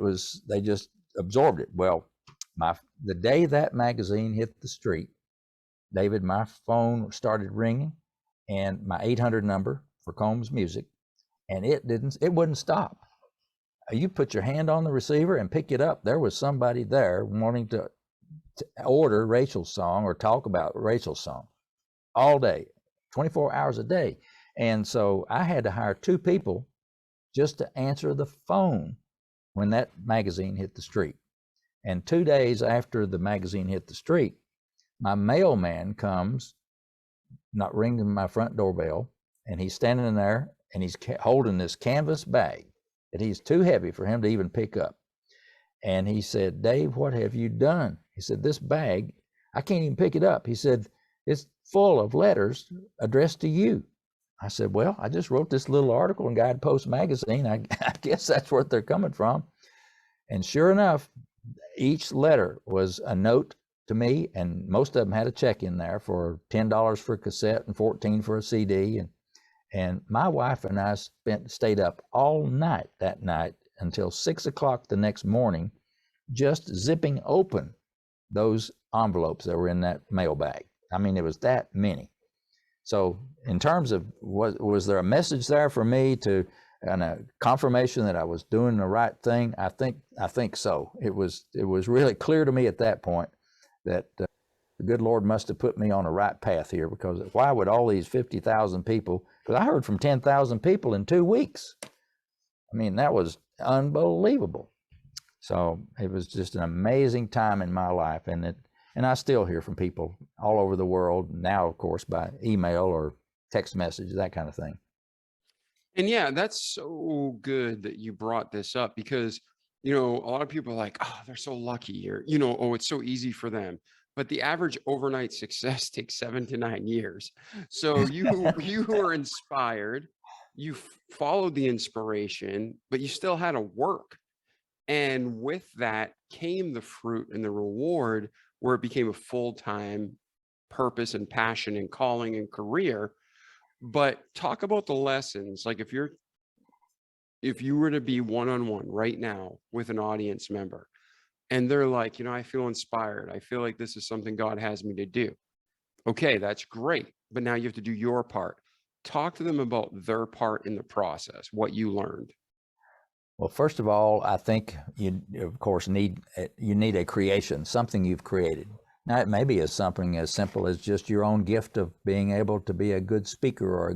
they just absorbed it. Well, the day that magazine hit the street, David, my phone started ringing, and my 800 number for Combs Music, and it wouldn't stop. You put your hand on the receiver and pick it up. There was somebody there wanting to order Rachel's song or talk about Rachel's song all day, 24 hours a day. And so I had to hire 2 people just to answer the phone when that magazine hit the street. And 2 days after the magazine hit the street, my mailman comes, not ringing my front doorbell, and he's standing in there, and he's holding this canvas bag that he's too heavy for him to even pick up. And he said, "Dave, what have you done?" He said, "This bag, I can't even pick it up." He said, "It's full of letters addressed to you." I said, "Well, I just wrote this little article in Guidepost magazine. I guess that's where they're coming from." And sure enough, each letter was a note to me, and most of them had a check in there for $10 for a cassette and $14 for a CD. And my wife and I stayed up all night that night until 6 o'clock the next morning, just zipping open those envelopes that were in that mailbag. I mean, it was that many. So in terms of, was there a message there for me and a confirmation that I was doing the right thing? I think so. It was really clear to me at that point that the good Lord must have put me on the right path here, because why would all these 50,000 people, because I heard from 10,000 people in 2 weeks. I mean, that was unbelievable. So it was just an amazing time in my life, and I still hear from people all over the world now, of course, by email or text message, that kind of thing. And yeah, that's so good that you brought this up, because, a lot of people are like, oh, they're so lucky, or, oh, it's so easy for them. But the average overnight success takes 7 to 9 years. So you were inspired, you followed the inspiration, but you still had to work. And with that came the fruit and the reward, where it became a full-time purpose and passion and calling and career. But talk about the lessons. Like, if you were to be one-on-one right now with an audience member, and they're like, I feel inspired, I feel like this is something God has me to do. Okay, that's great. But now you have to do your part. Talk to them about their part in the process, what you learned. Well, first of all, I think you, of course, need a creation, something you've created. Now, it may be something as simple as just your own gift of being able to be a good speaker, or a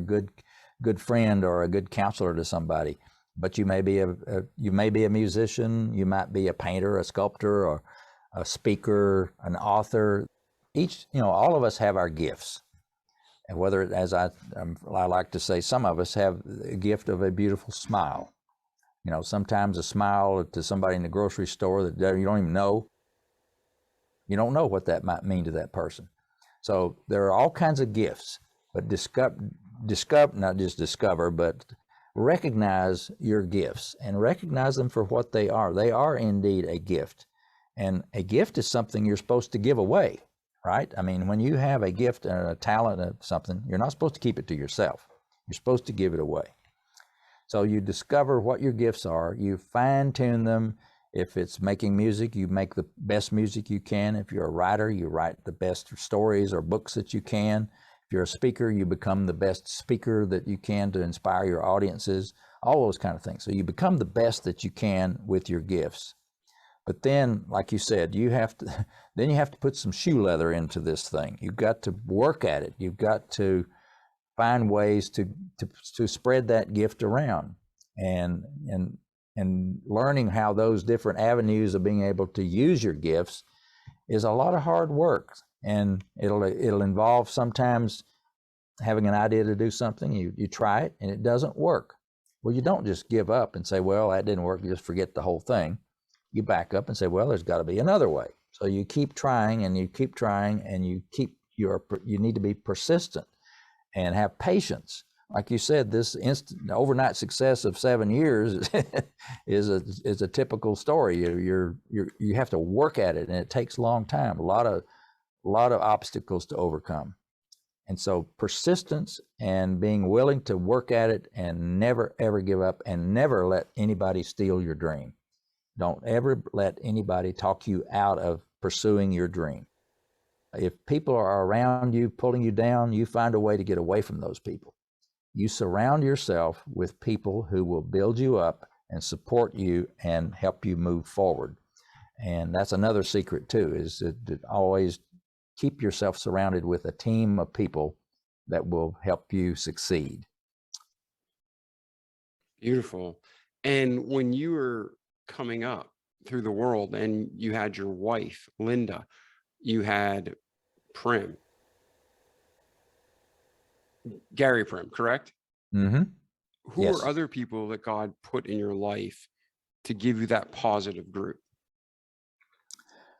good friend, or a good counselor to somebody. But you may be a musician, you might be a painter, a sculptor, or a speaker, an author. All of us have our gifts. And whether, as I like to say, some of us have the gift of a beautiful smile. Sometimes a smile to somebody in the grocery store that you don't even know. You don't know what that might mean to that person. So there are all kinds of gifts, but not just discover, but recognize your gifts and recognize them for what they are. They are indeed a gift. And a gift is something you're supposed to give away, right? I mean, when you have a gift and a talent of something, you're not supposed to keep it to yourself. You're supposed to give it away. So you discover what your gifts are, you fine-tune them. If it's making music, you make the best music you can. If you're a writer, you write the best stories or books that you can. If you're a speaker, you become the best speaker that you can to inspire your audiences, all those kind of things. So you become the best that you can with your gifts. But then, like you said, you have to put some shoe leather into this thing. You've got to work at it. You've got to find ways to spread that gift around, and learning how those different avenues of being able to use your gifts is a lot of hard work. And it'll involve sometimes having an idea to do something, you try it and it doesn't work. Well, you don't just give up and say, well, that didn't work, you just forget the whole thing. You back up and say, well, there's got to be another way. So you keep trying and you keep trying, and you need to be persistent and have patience. Like you said, this overnight success of 7 years is a typical story. You have to work at it, and it takes a long time, a lot of obstacles to overcome. And so persistence and being willing to work at it and never ever give up, and never let anybody steal your dream. Don't ever let anybody talk you out of pursuing your dream. If people are around you pulling you down, you find a way to get away from those people. You surround yourself with people who will build you up and support you and help you move forward. And that's another secret too, is to always keep yourself surrounded with a team of people that will help you succeed. Beautiful. And when you were coming up through the world, and you had your wife, Linda, you had Prim, Gary Prim, correct? Mm-hmm. Who Yes. are other people that God put in your life to give you that positive group?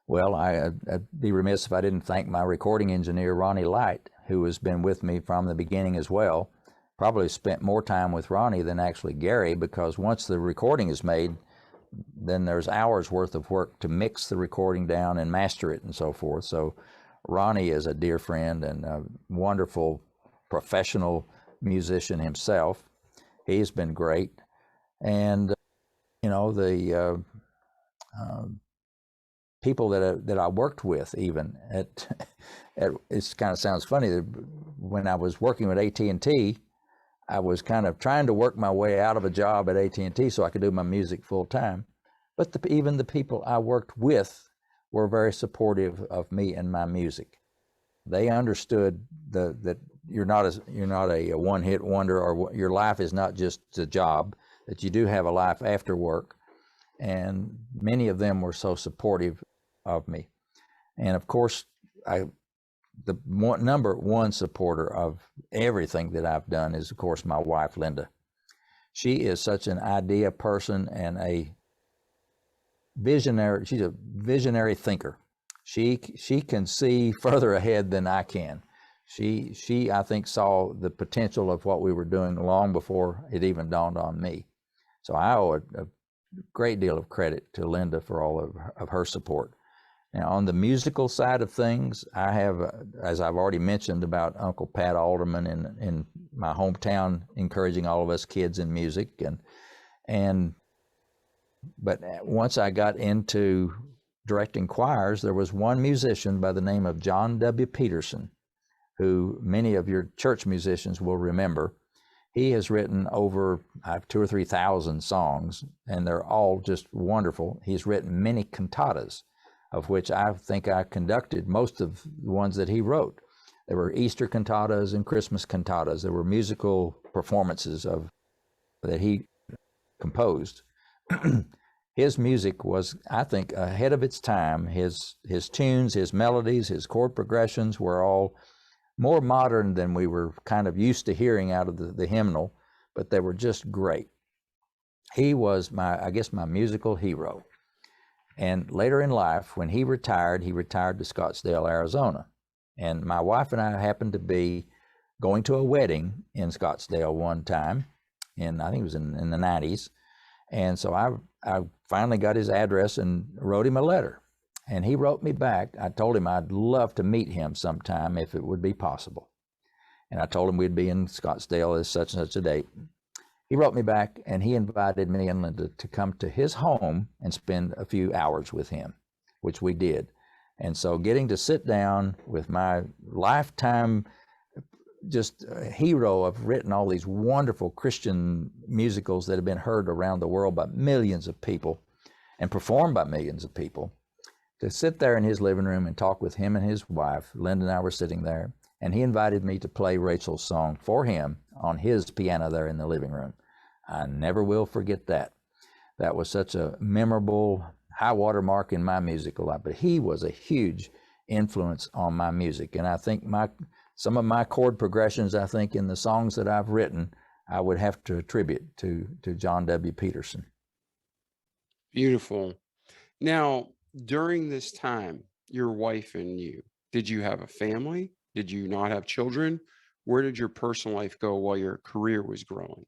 Well, I'd be remiss if I didn't thank my recording engineer, Ronnie Light, who has been with me from the beginning as well. Probably spent more time with Ronnie than actually Gary, because once the recording is made, then there's hours worth of work to mix the recording down and master it and so forth. So Ronnie is a dear friend and a wonderful professional musician himself. He's been great. And, the people that I worked with, even it kind of sounds funny that when I was working with AT&T, I was kind of trying to work my way out of a job at AT&T so I could do my music full time. But even the people I worked with were very supportive of me and my music. They understood that you're not a one-hit wonder, or your life is not just a job, that you do have a life after work. And many of them were so supportive of me. And of course, the number one supporter of everything that I've done is, of course, my wife, Linda. She is such an idea person and a visionary. She's a visionary thinker. She can see further ahead than I can. She I think saw the potential of what we were doing long before it even dawned on me. So I owe a great deal of credit to Linda for all of her support. Now, on the musical side of things, I have, as I've already mentioned, about Uncle Pat Alderman in my hometown, encouraging all of us kids in music. But once I got into directing choirs, there was one musician by the name of John W. Peterson, who many of your church musicians will remember. He has written over 2,000 or 3,000 songs, and they're all just wonderful. He's written many cantatas, of which I think I conducted most of the ones that he wrote. There were Easter cantatas and Christmas cantatas. There were musical performances that he composed. His music was, I think, ahead of its time. His tunes, his melodies, his chord progressions were all more modern than we were kind of used to hearing out of the hymnal, but they were just great. He was my musical hero. And later in life, when he retired to Scottsdale, Arizona. And my wife and I happened to be going to a wedding in Scottsdale one time, and I think it was in the 90s. And so I finally got his address and wrote him a letter. And he wrote me back. I told him I'd love to meet him sometime if it would be possible. And I told him we'd be in Scottsdale as such and such a date. He wrote me back, and he invited me and Linda to come to his home and spend a few hours with him, which we did. And so getting to sit down with my lifetime just a hero. I've written all these wonderful Christian musicals that have been heard around the world by millions of people and performed by millions of people. To sit there in his living room and talk with him and his wife, Linda and I were sitting there, and he invited me to play Rachel's song for him on his piano there in the living room. I never will forget that. That was such a memorable high water mark in my musical life, but he was a huge influence on my music. And I think some of my chord progressions, I think in the songs that I've written, I would have to attribute to John W. Peterson. Beautiful. Now, during this time, your wife and you, did you have a family? Did you not have children? Where did your personal life go while your career was growing?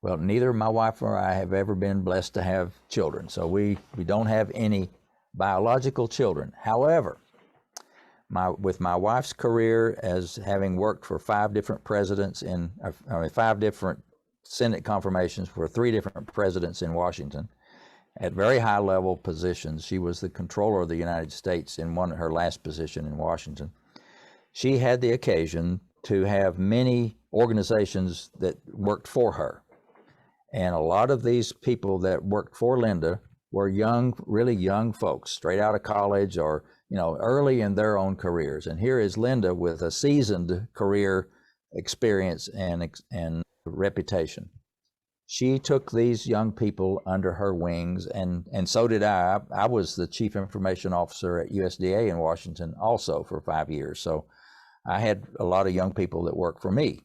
Well, neither my wife or I have ever been blessed to have children. So we don't have any biological children. However, with my wife's career as having worked for 5 different presidents 5 different Senate confirmations for 3 different presidents in Washington at very high level positions. She was the controller of the United States in her last position in Washington. She had the occasion to have many organizations that worked for her. And a lot of these people that worked for Linda were young, really young folks, straight out of college or, early in their own careers. And here is Linda with a seasoned career experience and reputation. She took these young people under her wings, and so did I. I was the chief information officer at USDA in Washington also for 5 years. So I had a lot of young people that worked for me.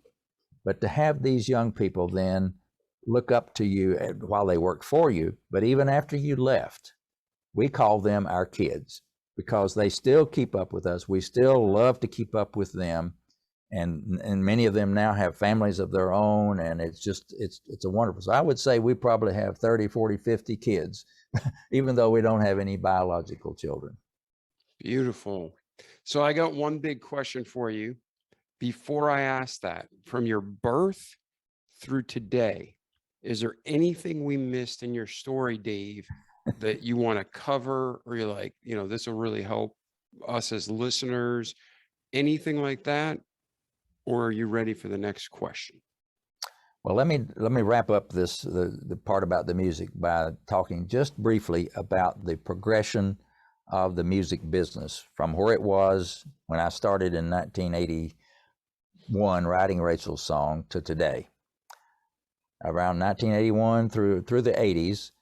But to have these young people then look up to you while they worked for you, but even after you left, we call them our kids because they still keep up with us. We still love to keep up with them. And many of them now have families of their own, and it's a wonderful. So I would say we probably have 30, 40, 50 kids, even though we don't have any biological children. Beautiful. So I got one big question for you. Before I ask that, from your birth through today, is there anything we missed in your story, Dave, that you want to cover, or you're like, this will really help us as listeners, anything like that? Or are you ready for the next question? Well, let me wrap up the part about the music by talking just briefly about the progression of the music business from where it was when I started in 1981 writing Rachel's song to today. Around 1981 through the 80s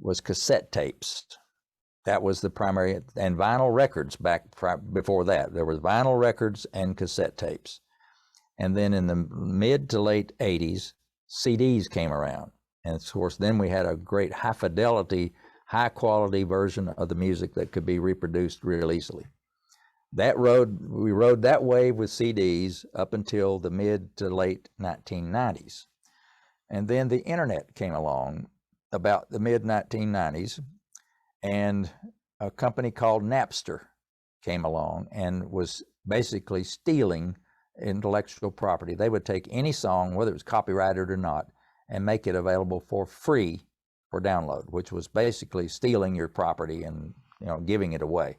was cassette tapes. That was the primary, and vinyl records before that. There was vinyl records and cassette tapes. And then in the mid to late 80s, CDs came around. And of course, then we had a great high fidelity, high quality version of the music that could be reproduced real easily. We rode that wave with CDs up until the mid to late 1990s. And then the internet came along about the mid 1990s, and a company called Napster came along and was basically stealing intellectual property. They would take any song, whether it was copyrighted or not, and make it available for free for download, which was basically stealing your property and giving it away.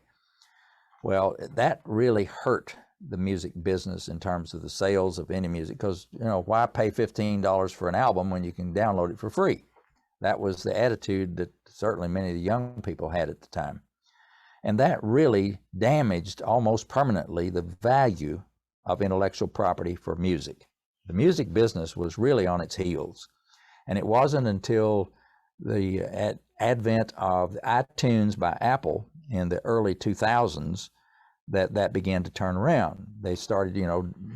Well, that really hurt the music business in terms of the sales of any music, because why pay $15 for an album when you can download it for free? That was the attitude that certainly many of the young people had at the time. And that really damaged almost permanently the value of intellectual property for music. The music business was really on its heels. And it wasn't until the advent of iTunes by Apple in the early 2000s that began to turn around. They started,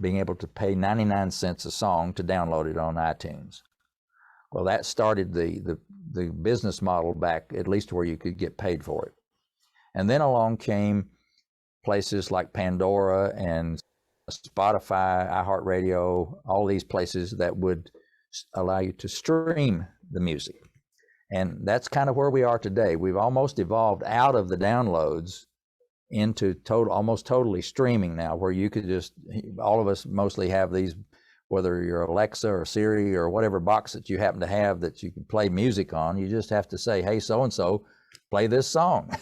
being able to pay 99 cents a song to download it on iTunes. Well, that started the business model back, at least where you could get paid for it. And then along came places like Pandora and Spotify, iHeartRadio, all these places that would allow you to stream the music. And that's kind of where we are today. We've almost evolved out of the downloads into almost totally streaming now, where you could just, all of us mostly have these, whether you're Alexa or Siri or whatever box that you happen to have that you can play music on, you just have to say, hey, so-and-so, play this song.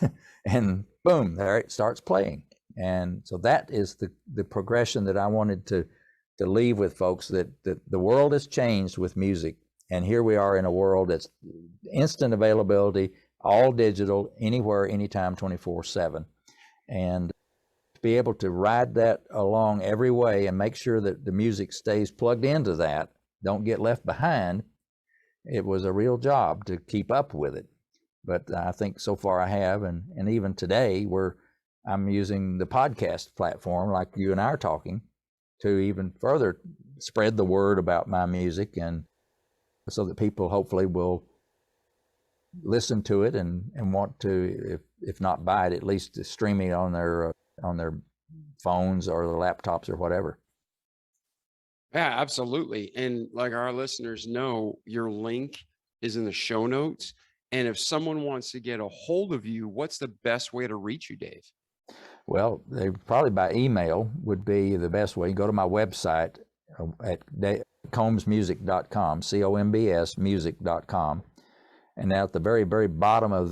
And boom, there it starts playing. And so that is the progression that I wanted to to leave with folks that the world has changed with music, and here we are in a world that's instant availability, all digital, anywhere, anytime, 24/7. And to be able to ride that along every way and make sure that the music stays plugged into that, don't get left behind, it was a real job to keep up with it. But I think so far I have, and even today I'm using the podcast platform like you and I are talking to even further spread the word about my music, and so that people hopefully will listen to it and want to, if not buy it, at least stream it on their phones or their laptops or whatever. Yeah, absolutely. And like our listeners know, your link is in the show notes. And if someone wants to get a hold of you, what's the best way to reach you, Dave? Well, they probably by email would be the best way. You go to my website at combsmusic.com, COMBS music.com. And now at the very, very bottom of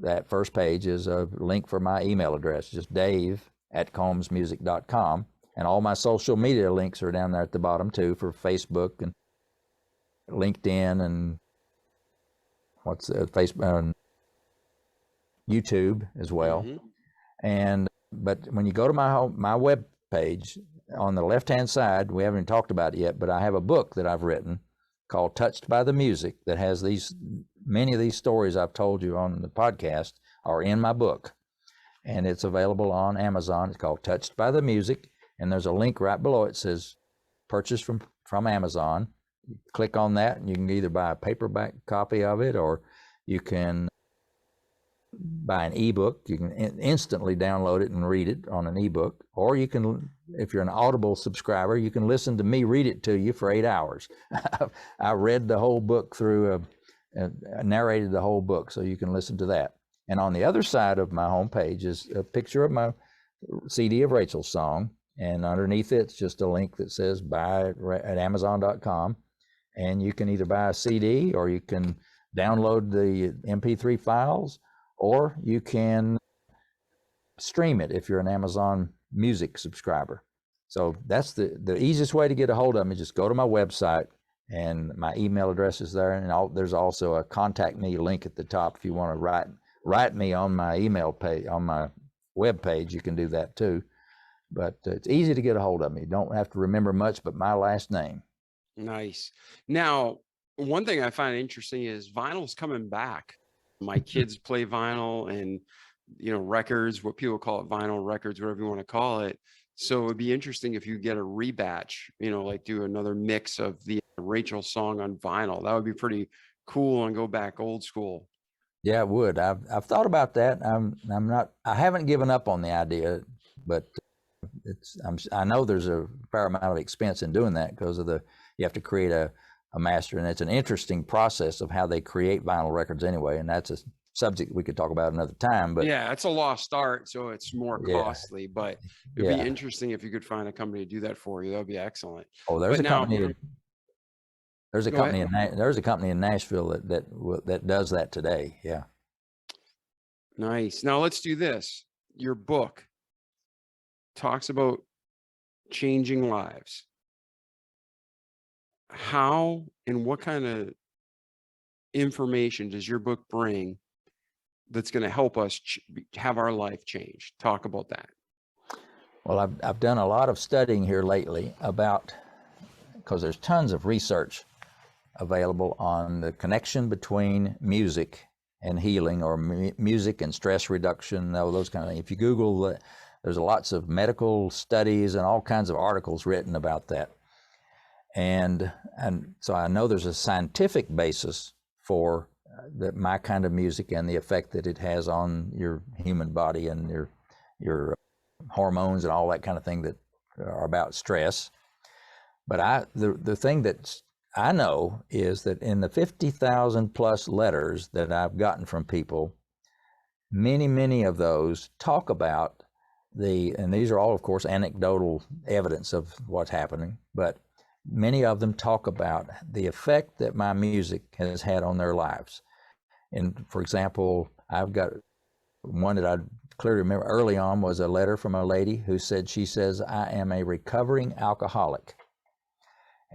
that first page is a link for my email address, just dave@combsmusic.com. And all my social media links are down there at the bottom too, for Facebook and LinkedIn and Facebook and YouTube as well. Mm-hmm. But when you go to my web page, on the left-hand side, we haven't even talked about it yet, but I have a book that I've written called Touched by the Music that has many of these stories I've told you on the podcast are in my book. And it's available on Amazon. It's called Touched by the Music. And there's a link right below it says purchase from Amazon. You click on that and you can either buy a paperback copy of it, or you can buy an ebook. You can instantly download it and read it on an ebook, or you can, if you're an Audible subscriber, you can listen to me read it to you for 8 hours. I read the whole book through, I narrated the whole book, so you can listen to that. And on the other side of my homepage is a picture of my CD of Rachel's song, and underneath it's just a link that says buy at Amazon.com, and you can either buy a CD or you can download the MP3 files, or you can stream it if you're an Amazon Music subscriber. So that's the easiest way to get a hold of me. Just go to my website, and my email address is there, and there's also a contact me link at the top. If you want to write me on my email page, on my web page, you can do that too. But it's easy to get a hold of me. You don't have to remember much but my last name. Nice. Now, one thing I find interesting is vinyl's coming back. My kids play vinyl and, records, what people call it, vinyl records, whatever you want to call it. So it would be interesting if you get a rebatch, like do another mix of the Rachel song on vinyl. That would be pretty cool, and go back old school. Yeah, it would. I've thought about that. I haven't given up on the idea, but I know there's a fair amount of expense in doing that because you have to create a master, and it's an interesting process of how they create vinyl records anyway, and that's a subject we could talk about another time. But yeah, it's a lost art, so it's more costly, but it'd be interesting if you could find a company to do that for you. That would be excellent. Oh, there's a company in Nashville that does that today. Yeah. Nice. Now let's do this. Your book talks about changing lives. How and what kind of information does your book bring that's going to help us have our life change? Talk about that. Well, I've done a lot of studying here lately because there's tons of research available on the connection between music and healing, or music and stress reduction, those kind of things. If you Google, there's lots of medical studies and all kinds of articles written about that. And so I know there's a scientific basis for my kind of music and the effect that it has on your human body and your hormones and all that kind of thing that are about stress. But the thing that I know is that in the 50,000 plus letters that I've gotten from people, many of those talk about and these are all, of course, anecdotal evidence of what's happening, but many of them talk about the effect that my music has had on their lives. And for example, I've got one that I clearly remember early on was a letter from a lady who said, she says, "I am a recovering alcoholic.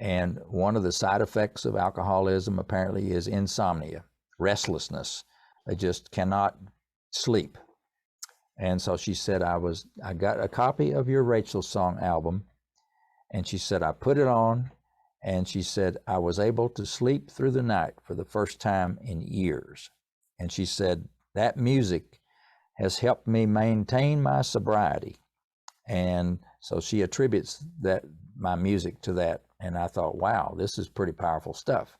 And one of the side effects of alcoholism apparently is insomnia, restlessness. They just cannot sleep. And so she said, I got a copy of your Rachel Song album. And she said, I put it on. And she said, I was able to sleep through the night for the first time in years. And she said, that music has helped me maintain my sobriety. And so she attributes my music to that. And I thought, wow, this is pretty powerful stuff.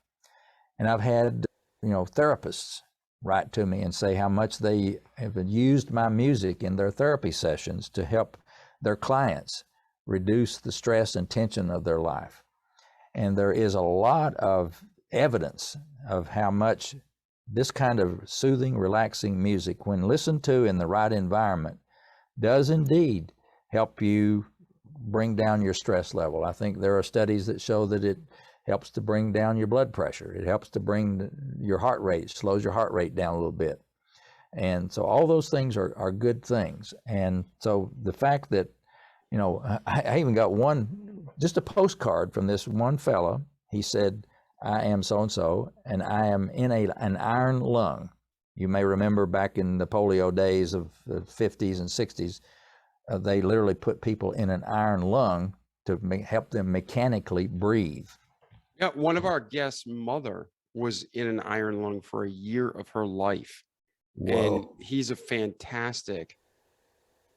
And I've had, therapists write to me and say how much they have used my music in their therapy sessions to help their clients reduce the stress and tension of their life. And there is a lot of evidence of how much this kind of soothing, relaxing music, when listened to in the right environment, does indeed help you bring down your stress level. I think there are studies that show that it helps to bring down your blood pressure. It helps to bring your heart rate, slows your heart rate down a little bit. And so all those things are good things. And so the fact that, I even got just a postcard from this one fella. He said, I am so-and-so, and I am in an iron lung. You may remember back in the polio days of the 50s and 60s, they literally put people in an iron lung to help them mechanically breathe. Yeah, one of our guests' mother was in an iron lung for a year of her life. Whoa. And he's a fantastic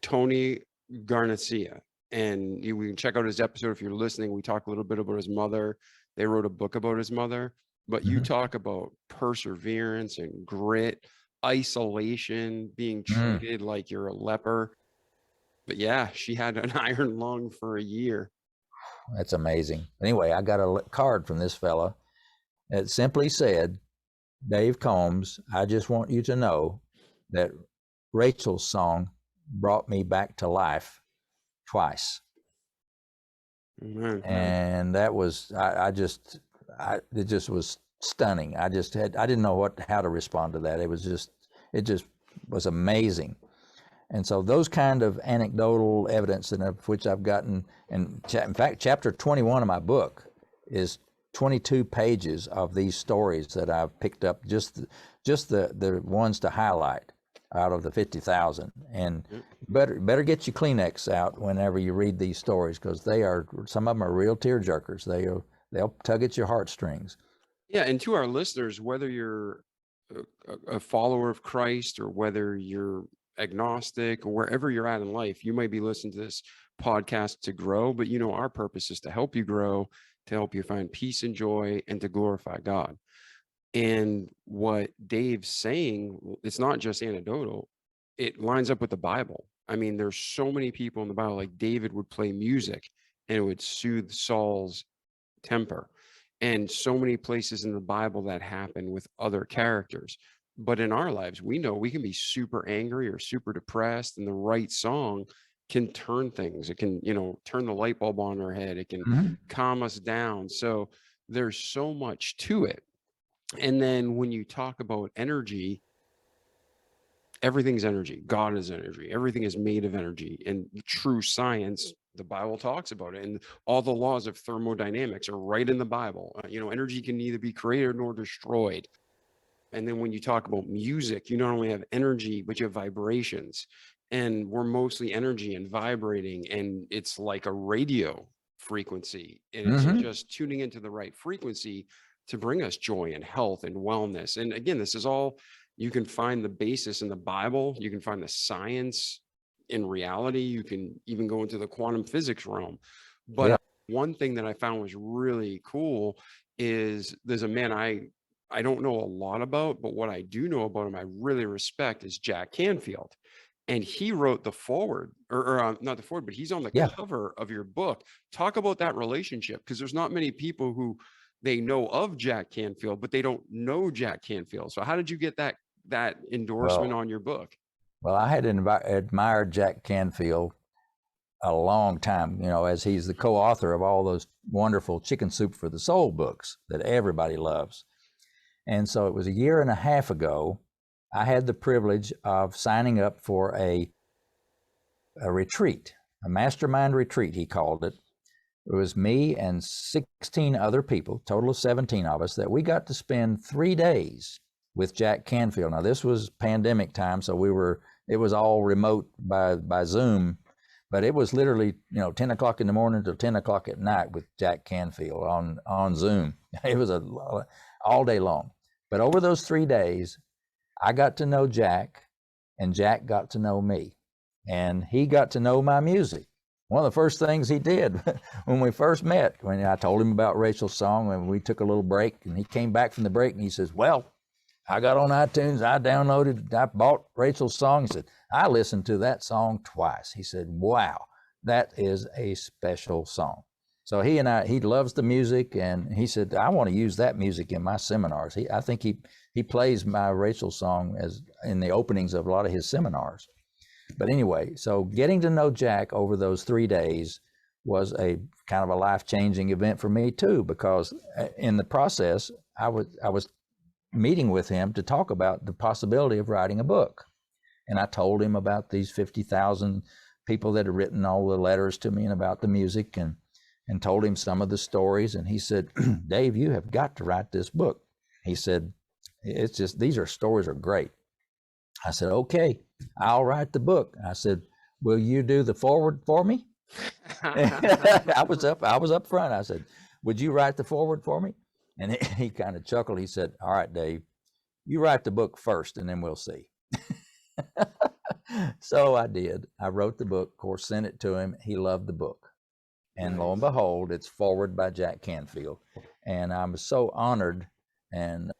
Tony Garcia. And we can check out his episode if you're listening. We talk a little bit about his mother. They wrote a book about his mother. But you talk about perseverance and grit, isolation, being treated like you're a leper. But yeah, she had an iron lung for a year. That's amazing. Anyway, I got a card from this fella. It simply said, Dave Combs, I just want you to know that Rachel's song brought me back to life twice. Mm-hmm. And that was, it just was stunning. I didn't know how to respond to that. It just was amazing. And so those kind of anecdotal evidence, of which I've gotten, and in fact, chapter 21 of my book is 22 pages of these stories that I've picked up, just the ones to highlight out of the 50,000. And better get your Kleenex out whenever you read these stories, because some of them are real tear jerkers. They'll tug at your heartstrings. Yeah, and to our listeners, whether you're a follower of Christ or whether you're agnostic or wherever you're at in life, you might be listening to this podcast to grow, but our purpose is to help you grow, to help you find peace and joy, and to glorify God. And what Dave's saying, it's not just anecdotal, it lines up with the Bible. I mean, there's so many people in the Bible, like David would play music and it would soothe Saul's temper. And so many places in the Bible that happen with other characters. But in our lives, we know we can be super angry or super depressed, and the right song can turn things. It can, turn the light bulb on our head. It can calm us down. So there's so much to it. And then when you talk about energy, everything's energy. God is energy. Everything is made of energy. And true science, the Bible talks about it. And all the laws of thermodynamics are right in the Bible. Energy can neither be created nor destroyed. And then when you talk about music, you not only have energy, but you have vibrations. And we're mostly energy and vibrating. And it's like a radio frequency. And it's just tuning into the right frequency to bring us joy and health and wellness. And again, this is all, you can find the basis in the Bible. You can find the science in reality. You can even go into the quantum physics realm. But one thing that I found was really cool is there's a man I don't know a lot about, but what I do know about him, I really respect, is Jack Canfield. And he wrote the foreword, or not the foreword, but he's on the cover of your book. Talk about that relationship, because there's not many people who they know of Jack Canfield, but they don't know Jack Canfield. So how did you get that endorsement on your book? Well, I had admired Jack Canfield a long time, as he's the co-author of all those wonderful Chicken Soup for the Soul books that everybody loves. And so it was a year and a half ago, I had the privilege of signing up for a retreat, a mastermind retreat, he called it, It was me and 16 other people, total of 17 of us, that we got to spend 3 days with Jack Canfield. Now, this was pandemic time, so it was all remote by Zoom, but it was literally, 10 o'clock in the morning till 10 o'clock at night with Jack Canfield on Zoom. It was all day long. But over those 3 days, I got to know Jack, and Jack got to know me, and he got to know my music. One of the first things he did when we first met, when I told him about Rachel's song, and we took a little break, and he came back from the break and he says, well, I got on iTunes, I bought Rachel's song. He said, I listened to that song twice. He said, wow, that is a special song. So he loves the music, and he said, I want to use that music in my seminars. I think he plays my Rachel song as in the openings of a lot of his seminars. But anyway, so getting to know Jack over those 3 days was a kind of a life-changing event for me too, because in the process, I was meeting with him to talk about the possibility of writing a book. And I told him about these 50,000 people that had written all the letters to me and about the music, and told him some of the stories. And he said, Dave, you have got to write this book. He said, it's just, these stories are great. I said, okay, I'll write the book. I said, will you do the forward for me? I was up front. I said, would you write the forward for me? And he kind of chuckled. He said, all right, Dave, you write the book first and then we'll see. So I did. I wrote the book, of course, sent it to him. He loved the book. And lo and behold, it's forward by Jack Canfield. And I'm so honored and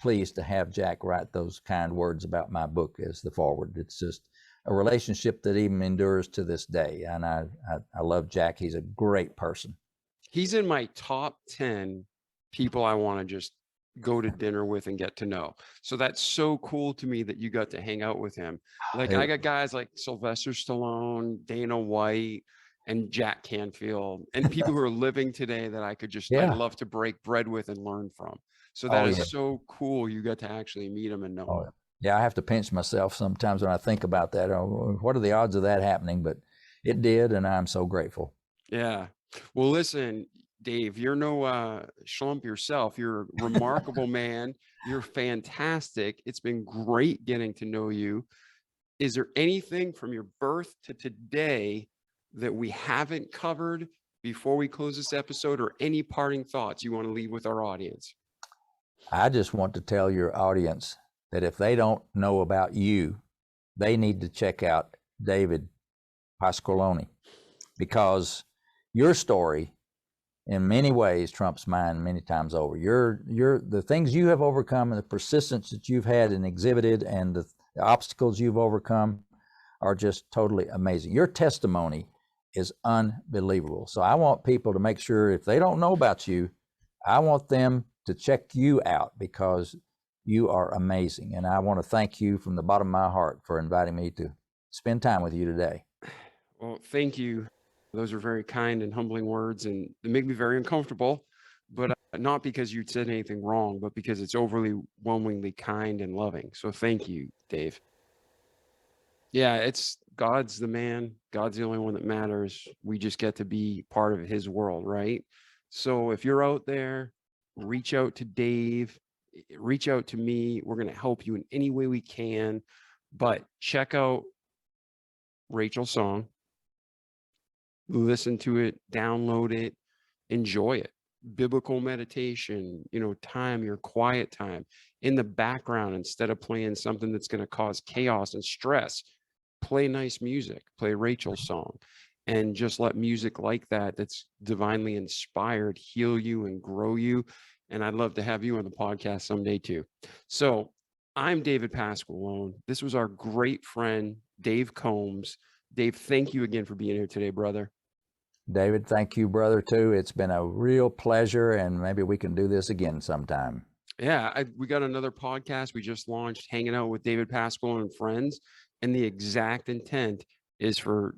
pleased to have Jack write those kind words about my book as the forward. It's just a relationship that even endures to this day. And I love Jack. He's a great person. He's in my top 10 people I want to just go to dinner with and get to know. So that's so cool to me that you got to hang out with him. Like I got guys like Sylvester Stallone, Dana White, and Jack Canfield, and people who are living today that I could just, I'd love to break bread with and learn from. So that is so cool. You got to actually meet him and know him. Yeah, I have to pinch myself sometimes when I think about that. What are the odds of that happening? But it did, and I'm so grateful. Yeah. Well, listen, Dave, you're no schlump yourself. You're a remarkable man. You're fantastic. It's been great getting to know you. Is there anything from your birth to today that we haven't covered before we close this episode, or any parting thoughts you want to leave with our audience? I just want to tell your audience that if they don't know about you, they need to check out David Pasqualoni, because your story in many ways trumps mine many times over. The things you have overcome and the persistence that you've had and exhibited and the obstacles you've overcome are just totally amazing. Your testimony is unbelievable. So I want people to make sure, if they don't know about you, I want them to check you out, because you are amazing. And I want to thank you from the bottom of my heart for inviting me to spend time with you today. Well, thank you. Those are very kind and humbling words, and they make me very uncomfortable, but not because you said anything wrong, but because it's overwhelmingly kind and loving. So thank you, Dave. Yeah, it's God's the man. God's the only one that matters. We just get to be part of his world, right? So if you're out there, reach out to Dave, reach out to me. We're going to help you in any way we can, but check out Rachel's song, listen to it, download it, enjoy it. Biblical meditation, time, your quiet time in the background, instead of playing something that's going to cause chaos and stress, play nice music, play Rachel's song, and just let music like that, that's divinely inspired, heal you and grow you. And I'd love to have you on the podcast someday too. So I'm David Pasqualone. This was our great friend, Dave Combs. Dave, thank you again for being here today, brother. David, thank you, brother, too. It's been a real pleasure, and maybe we can do this again sometime. Yeah, we got another podcast we just launched, Hanging Out with David Pasqualone and Friends. And the exact intent is for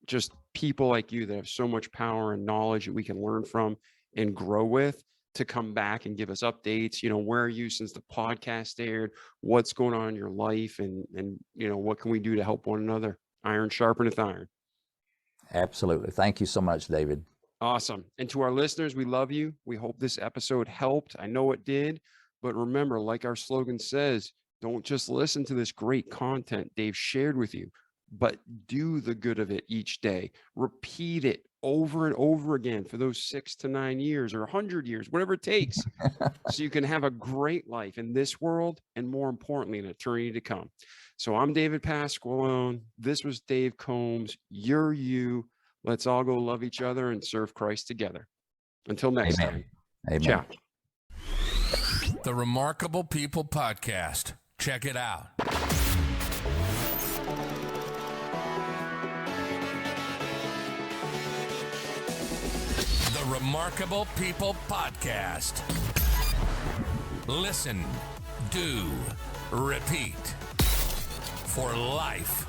just people like you that have so much power and knowledge that we can learn from and grow with, to come back and give us updates. Where are you since the podcast aired? What's going on in your life? And what can we do to help one another? Iron sharpeneth iron. Absolutely. Thank you so much, David. Awesome. And to our listeners, we love you. We hope this episode helped. I know it did. But remember, like our slogan says, don't just listen to this great content Dave shared with you, but do the good of it each day. Repeat it over and over again for those 6 to 9 years or 100 years, whatever it takes, so you can have a great life in this world and, more importantly, an eternity to come. So I'm David Pasqualone. This was Dave Combs. You're you. Let's all go love each other and serve Christ together. Until next Amen. time. Amen. Ciao. The Remarkable People Podcast. Check it out. The Remarkable People Podcast. Listen, do, repeat. For life.